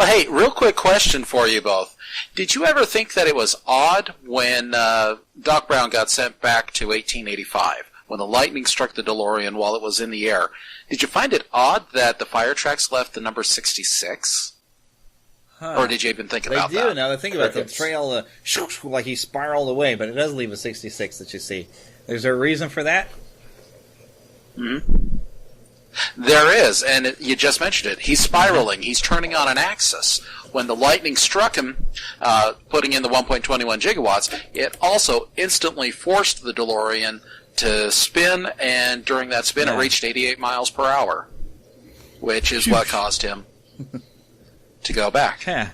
hey, real quick question for you both. Did you ever think that it was odd when Doc Brown got sent back to 1885, when the lightning struck the DeLorean while it was in the air? Did you find it odd that the fire tracks left the number 66? Or did you even think about that? They do. Now, think about the trail, like he spiraled away, but it does leave a 66 that you see. Is there a reason for that? Mm-hmm. There is, and you just mentioned it. He's spiraling. He's turning on an axis. When the lightning struck him, putting in the 1.21 gigawatts, it also instantly forced the DeLorean to spin, and during that spin, it reached 88 miles per hour, which is what caused him to go back. Yeah.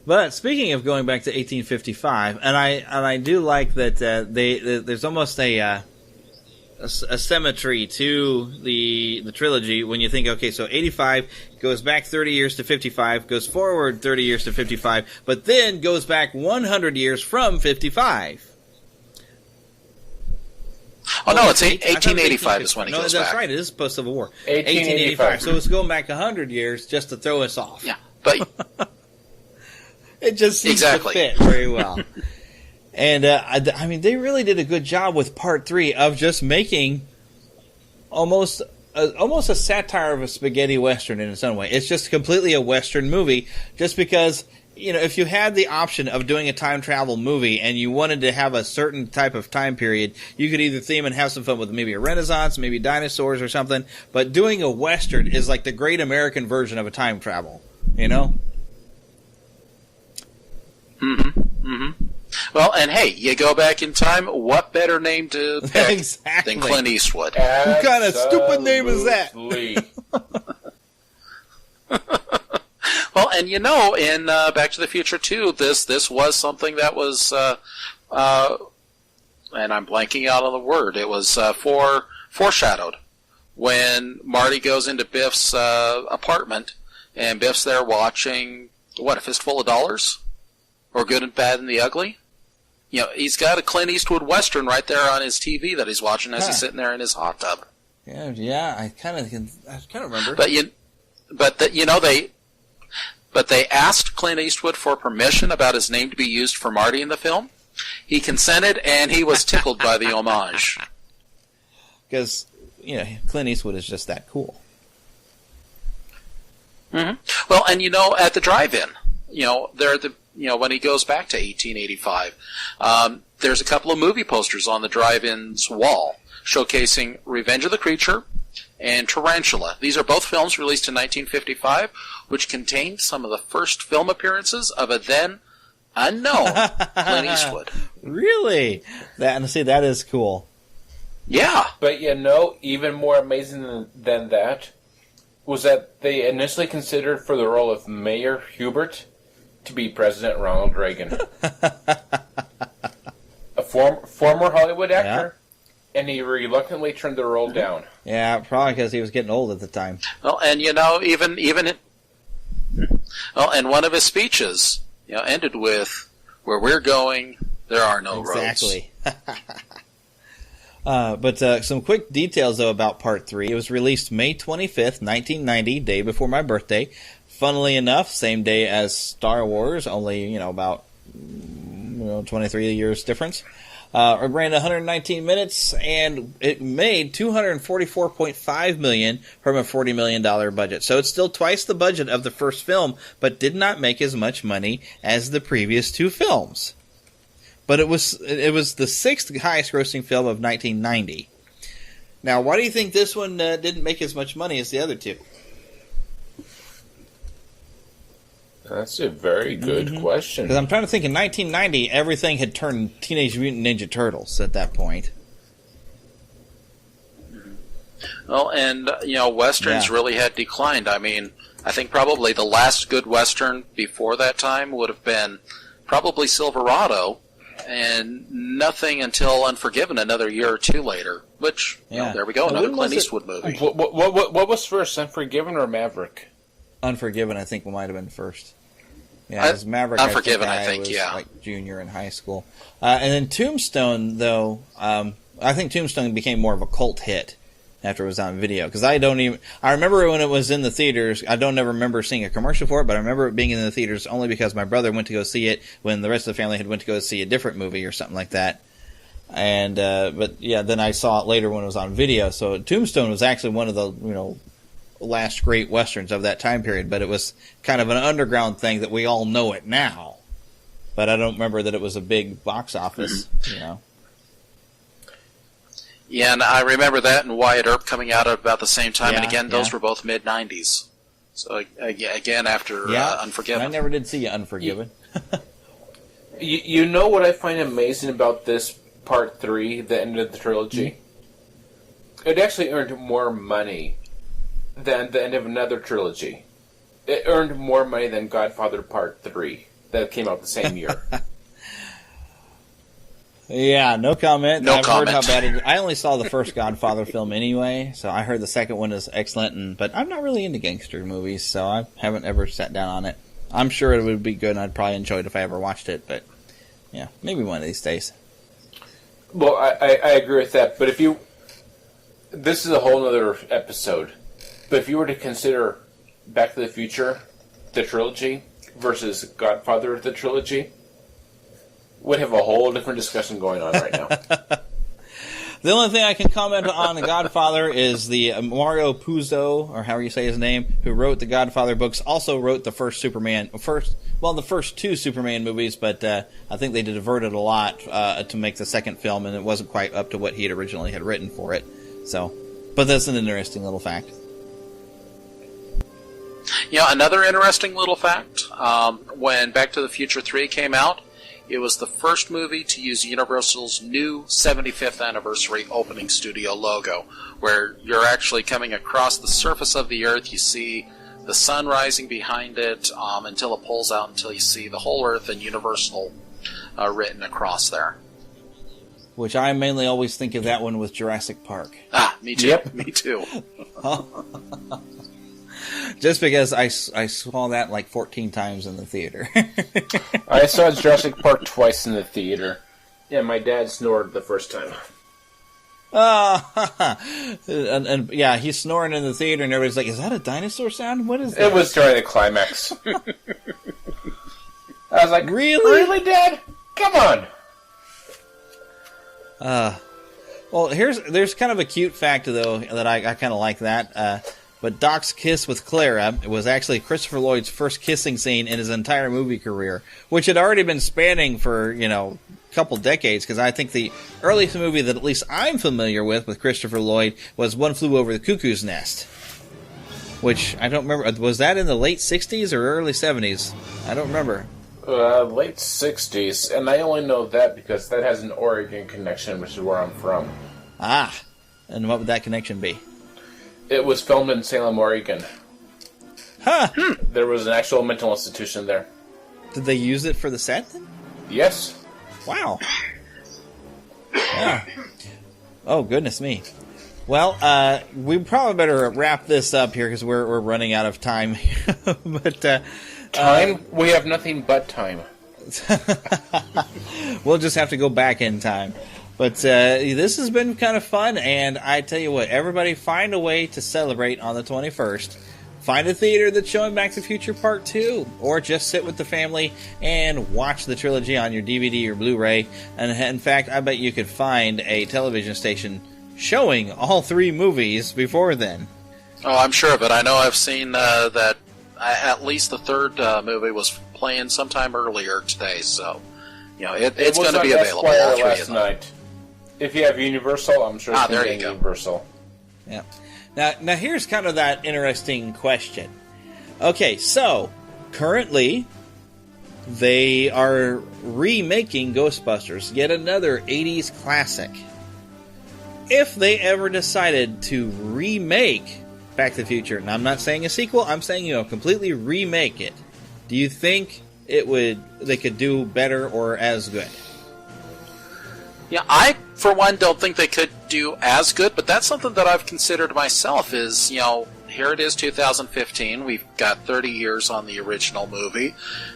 But speaking of going back to 1855, and I do like that there's almost a symmetry to the trilogy when you think, okay, so 85 goes back 30 years to 55, goes forward 30 years to 55, but then goes back 100 years from 55. Oh, no, it's 1885 is when he goes back. No, that's right. It is post-Civil War. 1885. So it's going back 100 years just to throw us off. Yeah, but... it just seems to fit very well. And, I mean, they really did a good job with Part 3 of just making almost a satire of a spaghetti western in its own way. It's just completely a western movie just because, if you had the option of doing a time travel movie and you wanted to have a certain type of time period, you could either theme and have some fun with maybe a Renaissance, maybe dinosaurs or something, but doing a western is like the great American version of a time travel, Mm-hmm. Mm-hmm. Well, and hey, you go back in time, what better name to pick than Clint Eastwood? What kind of stupid name is that? Well, and in Back to the Future 2, this was something that was, and I'm blanking out on the word, it was foreshadowed when Marty goes into Biff's apartment, and Biff's there watching, A Fistful of Dollars? Or Good and Bad and the Ugly? He's got a Clint Eastwood Western right there on his TV that he's watching as he's sitting there in his hot tub. Yeah, I kind of remember. But they asked Clint Eastwood for permission about his name to be used for Marty in the film. He consented, and he was tickled by the homage. Because, Clint Eastwood is just that cool. Mm-hmm. Well, and at the drive-in, when he goes back to 1885, there's a couple of movie posters on the drive-in's wall showcasing Revenge of the Creature and Tarantula. These are both films released in 1955, which contained some of the first film appearances of a then unknown Clint Eastwood. Really? That is cool. Yeah. But even more amazing than that was that they initially considered for the role of Mayor Hubert to be President Ronald Reagan. A former Hollywood actor, and he reluctantly turned the role down. Yeah, probably because he was getting old at the time. Well, and and one of his speeches, ended with, "Where we're going, there are no roads." Exactly. But some quick details, though, about Part 3. It was released May 25th, 1990, day before my birthday. Funnily enough, same day as Star Wars, only, about 23 years difference. It ran 119 minutes, and it made $244.5 million from a $40 million budget. So it's still twice the budget of the first film, but did not make as much money as the previous two films. But it was the sixth highest grossing film of 1990. Now, why do you think this one didn't make as much money as the other two? That's a very good question. Because I'm trying to think, in 1990, everything had turned Teenage Mutant Ninja Turtles at that point. Well, and, Westerns really had declined. I mean, I think probably the last good Western before that time would have been probably Silverado, and nothing until Unforgiven another year or two later. Which, there we go, another Clint Eastwood movie. What was first, Unforgiven or Maverick? Unforgiven, I think, might have been first. Yeah, it was Maverick. Unforgiven, I think was like junior in high school. And then Tombstone, though, I think Tombstone became more of a cult hit after it was on video. Because I remember when it was in the theaters, I don't ever remember seeing a commercial for it, but I remember it being in the theaters only because my brother went to go see it when the rest of the family had went to go see a different movie or something like that. And, then I saw it later when it was on video. So Tombstone was actually one of the, last great westerns of that time period, but it was kind of an underground thing that we all know it now. But I don't remember that it was a big box office, Yeah, and I remember that and Wyatt Earp coming out at about the same time, and again, those were both mid-90s. So, again, after Unforgiven. I never did see Unforgiven. You know what I find amazing about this Part 3, the end of the trilogy? It actually earned more money than the end of another trilogy. It earned more money than Godfather Part 3 that came out the same year. Yeah, no comment. I've heard how bad it is. I only saw the first Godfather film anyway, so I heard the second one is excellent, but I'm not really into gangster movies, so I haven't ever sat down on it. I'm sure it would be good, and I'd probably enjoy it if I ever watched it, but yeah, maybe one of these days. Well, I agree with that, but this is a whole other episode. But if you were to consider Back to the Future, the trilogy, versus Godfather, the trilogy, we'd have a whole different discussion going on right now. The only thing I can comment on The Godfather is the Mario Puzo, or however you say his name, who wrote the Godfather books, also wrote the first the first two Superman movies, but I think they diverted a lot to make the second film, and it wasn't quite up to what he had originally had written for it. So, but that's an interesting little fact. Another interesting little fact, when Back to the Future 3 came out, it was the first movie to use Universal's new 75th anniversary opening studio logo, where you're actually coming across the surface of the Earth. You see the sun rising behind it until it pulls out, until you see the whole Earth and Universal written across there. which I mainly always think of that one with Jurassic Park. Ah, me too. Yep. Me too. Just because I saw that like 14 times in the theater. I saw Jurassic Park twice in the theater. Yeah, my dad snored the first time. And yeah, he's snoring in the theater, and everybody's like, "Is that a dinosaur sound? What is that?" It was during the climax. I was like, Really, Dad? Come on! Well, there's kind of a cute fact, though, that I kind of like that. But Doc's kiss with Clara was actually Christopher Lloyd's first kissing scene in his entire movie career, which had already been spanning for, a couple decades, because I think the earliest movie that at least I'm familiar with Christopher Lloyd was One Flew Over the Cuckoo's Nest, which I don't remember. Was that in the late 60s or early 70s? I don't remember. Late 60s, and I only know that because that has an Oregon connection, which is where I'm from. Ah, and what would that connection be? It was filmed in Salem, Oregon. Huh. There was an actual mental institution there. Did they use it for the set then? Yes. Wow. Yeah. Oh, goodness me. Well, we probably better wrap this up here because we're running out of time. But time? We have nothing but time. We'll just have to go back in time. But this has been kind of fun, and I tell you what, everybody find a way to celebrate on the 21st. Find a theater that's showing Back to the Future Part 2, or just sit with the family and watch the trilogy on your DVD or Blu-ray. And in fact, I bet you could find a television station showing all 3 movies before then. Oh, I'm sure of it. I know I've seen that at least the third movie was playing sometime earlier today, so it's going to be available. All 3 last night. If you have Universal, I'm sure it's there you go. Universal. Yeah. Now here's kind of that interesting question. Okay, so currently they are remaking Ghostbusters, yet another 80s classic. If they ever decided to remake Back to the Future, and I'm not saying a sequel, I'm saying completely remake it, do you think they could do better or as good? Yeah, I, for one, don't think they could do as good, but that's something that I've considered myself is, here it is 2015, we've got 30 years on the original movie.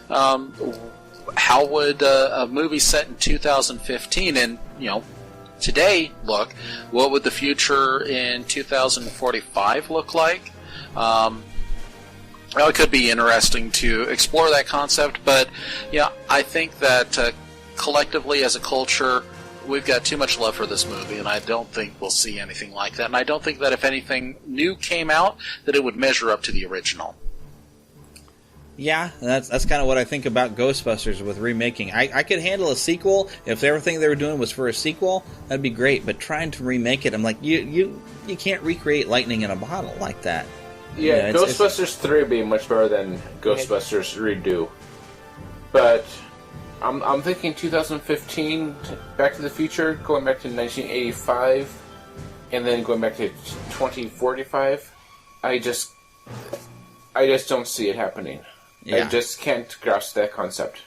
How would a movie set in 2015 and, today look? What would the future in 2045 look like? It could be interesting to explore that concept, but, I think that collectively as a culture, we've got too much love for this movie, and I don't think we'll see anything like that. And I don't think that if anything new came out, that it would measure up to the original. Yeah, that's kind of what I think about Ghostbusters with remaking. I could handle a sequel if everything they were doing was for a sequel. That'd be great. But trying to remake it, I'm like, you can't recreate lightning in a bottle like that. Yeah, Ghostbusters 3 would be much better than Ghostbusters Redo. But I'm thinking 2015, Back to the Future, going back to 1985, and then going back to 2045. I just don't see it happening. Yeah. I just can't grasp that concept.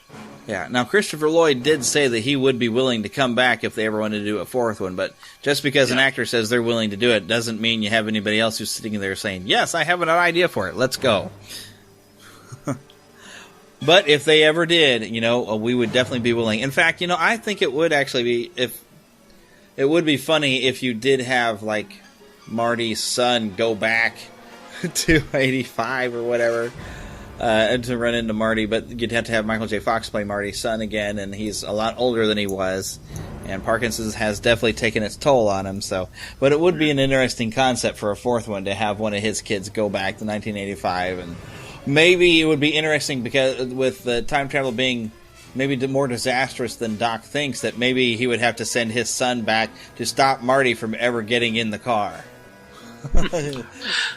Yeah. Now, Christopher Lloyd did say that he would be willing to come back if they ever wanted to do a 4th one, but just because an actor says they're willing to do it doesn't mean you have anybody else who's sitting there saying, yes, I have an idea for it. Let's go. But if they ever did, we would definitely be willing. In fact, I think it would actually be it would be funny if you did have like Marty's son go back to 85 or whatever, and to run into Marty. But you'd have to have Michael J. Fox play Marty's son again, and he's a lot older than he was, and Parkinson's has definitely taken its toll on him. So, but it would be an interesting concept for a 4th one to have one of his kids go back to 1985 and. Maybe it would be interesting because with the time travel being maybe more disastrous than Doc thinks, that maybe he would have to send his son back to stop Marty from ever getting in the car.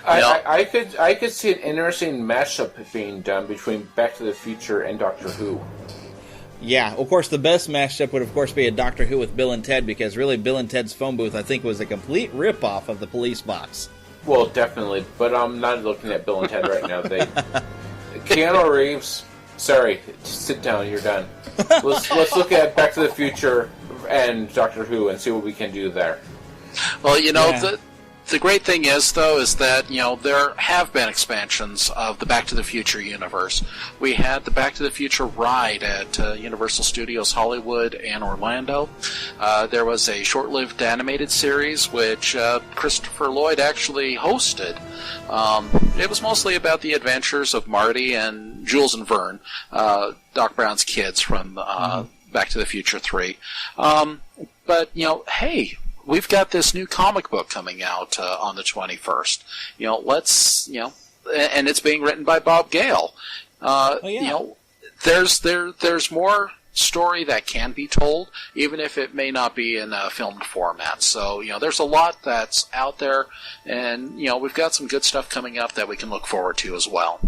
I could see an interesting mashup being done between Back to the Future and Doctor Who. Yeah, of course, the best mashup would, of course, be a Doctor Who with Bill and Ted, because really Bill and Ted's phone booth, I think, was a complete rip-off of the police box. Well, definitely, but I'm not looking at Bill and Ted right now. Keanu Reeves, sorry, sit down, you're done. Let's look at Back to the Future and Doctor Who and see what we can do there. Well, the great thing is, though, is that, there have been expansions of the Back to the Future universe. We had the Back to the Future ride at Universal Studios Hollywood and Orlando. There was a short-lived animated series which Christopher Lloyd actually hosted. It was mostly about the adventures of Marty and Jules and Vern, Doc Brown's kids from Back to the Future 3. But, hey, we've got this new comic book coming out on the 21st. And it's being written by Bob Gale. There's more story that can be told, even if it may not be in a filmed format. So, there's a lot that's out there, and, we've got some good stuff coming up that we can look forward to as well.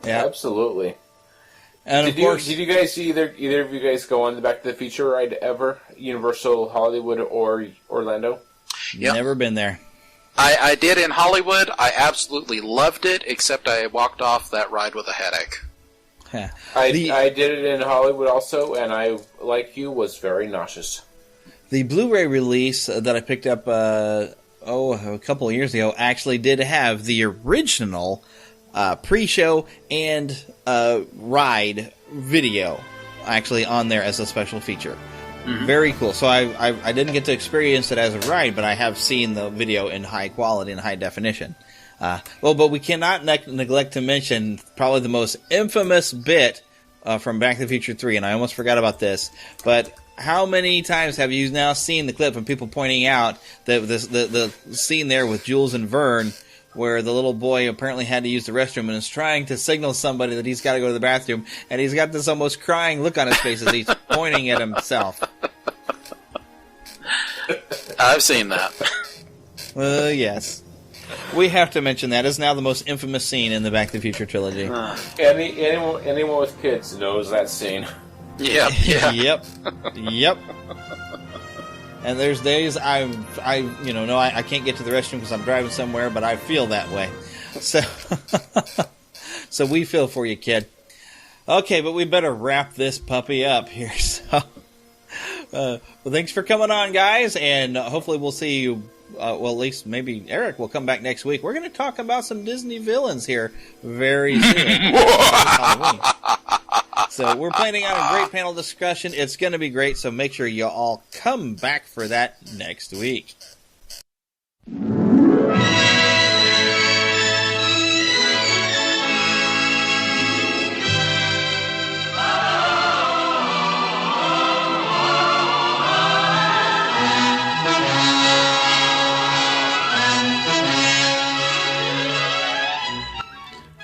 Yeah, absolutely. And did you guys either of you guys go on the Back to the Future ride ever? Universal Hollywood or Orlando? Yep. Never been there. I did in Hollywood. I absolutely loved it, except I walked off that ride with a headache. I did it in Hollywood also, and I, like you, was very nauseous. The Blu-ray release that I picked up a couple of years ago actually did have the original pre-show and ride video actually on there as a special feature. Mm-hmm. Very cool. So I didn't get to experience it as a ride, but I have seen the video in high quality and high definition. But we cannot neglect to mention probably the most infamous bit from Back to the Future 3, and I almost forgot about this, but how many times have you now seen the clip of people pointing out that the scene there with Jules and Vern, where the little boy apparently had to use the restroom and is trying to signal somebody that he's got to go to the bathroom, and he's got this almost crying look on his face as he's pointing at himself. I've seen that. Yes. We have to mention that. It's now the most infamous scene in the Back to the Future trilogy. Anyone with kids knows that scene. Yeah. Yep. And there's days I can't get to the restroom because I'm driving somewhere, but I feel that way. So we feel for you, kid. Okay, but we better wrap this puppy up here. So, well, thanks for coming on, guys, and hopefully we'll see you. At least maybe Eric will come back next week. We're going to talk about some Disney villains here very soon. So we're planning on a great panel discussion. It's going to be great, so make sure you all come back for that next week.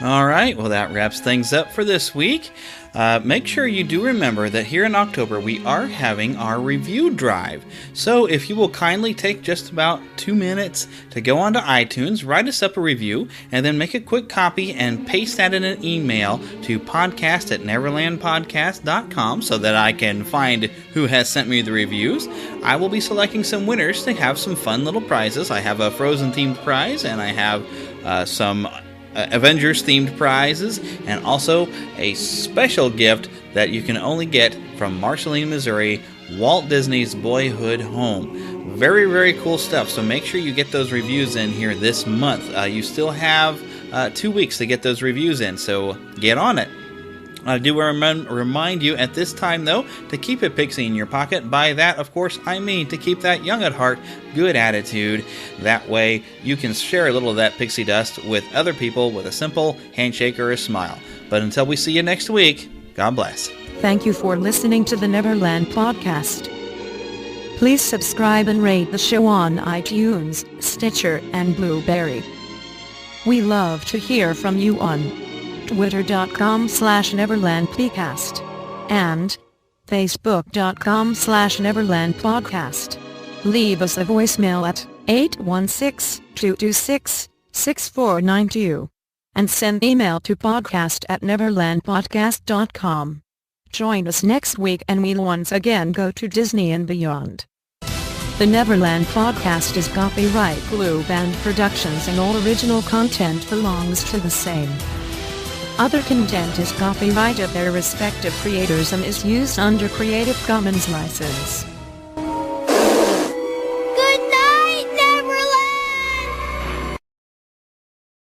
All right, well, that wraps things up for this week. Make sure you do remember that here in October we are having our review drive. So if you will kindly take just about 2 minutes to go onto iTunes, write us up a review, and then make a quick copy and paste that in an email to podcast@neverlandpodcast.com so that I can find who has sent me the reviews. I will be selecting some winners to have some fun little prizes. I have a Frozen-themed prize, and I have some Avengers-themed prizes, and also a special gift that you can only get from Marceline, Missouri, Walt Disney's Boyhood Home. Very, very cool stuff, so make sure you get those reviews in here this month. You still have 2 weeks to get those reviews in, so get on it. I do remind you at this time, though, to keep a pixie in your pocket. By that, of course, I mean to keep that young at heart, good attitude. That way, you can share a little of that pixie dust with other people with a simple handshake or a smile. But until we see you next week, God bless. Thank you for listening to the Neverland Podcast. Please subscribe and rate the show on iTunes, Stitcher, and Blueberry. We love to hear from you on twitter.com/neverlandpcast and facebook.com/neverlandpodcast. Leave us a voicemail at 816-226-6492 and send email to podcast@neverlandpodcast.com. Join us next week and we'll once again go to Disney and beyond. The Neverland Podcast is copyright Blue Band Productions and all original content belongs to the same. Other content is copyright of their respective creators and is used under Creative Commons license.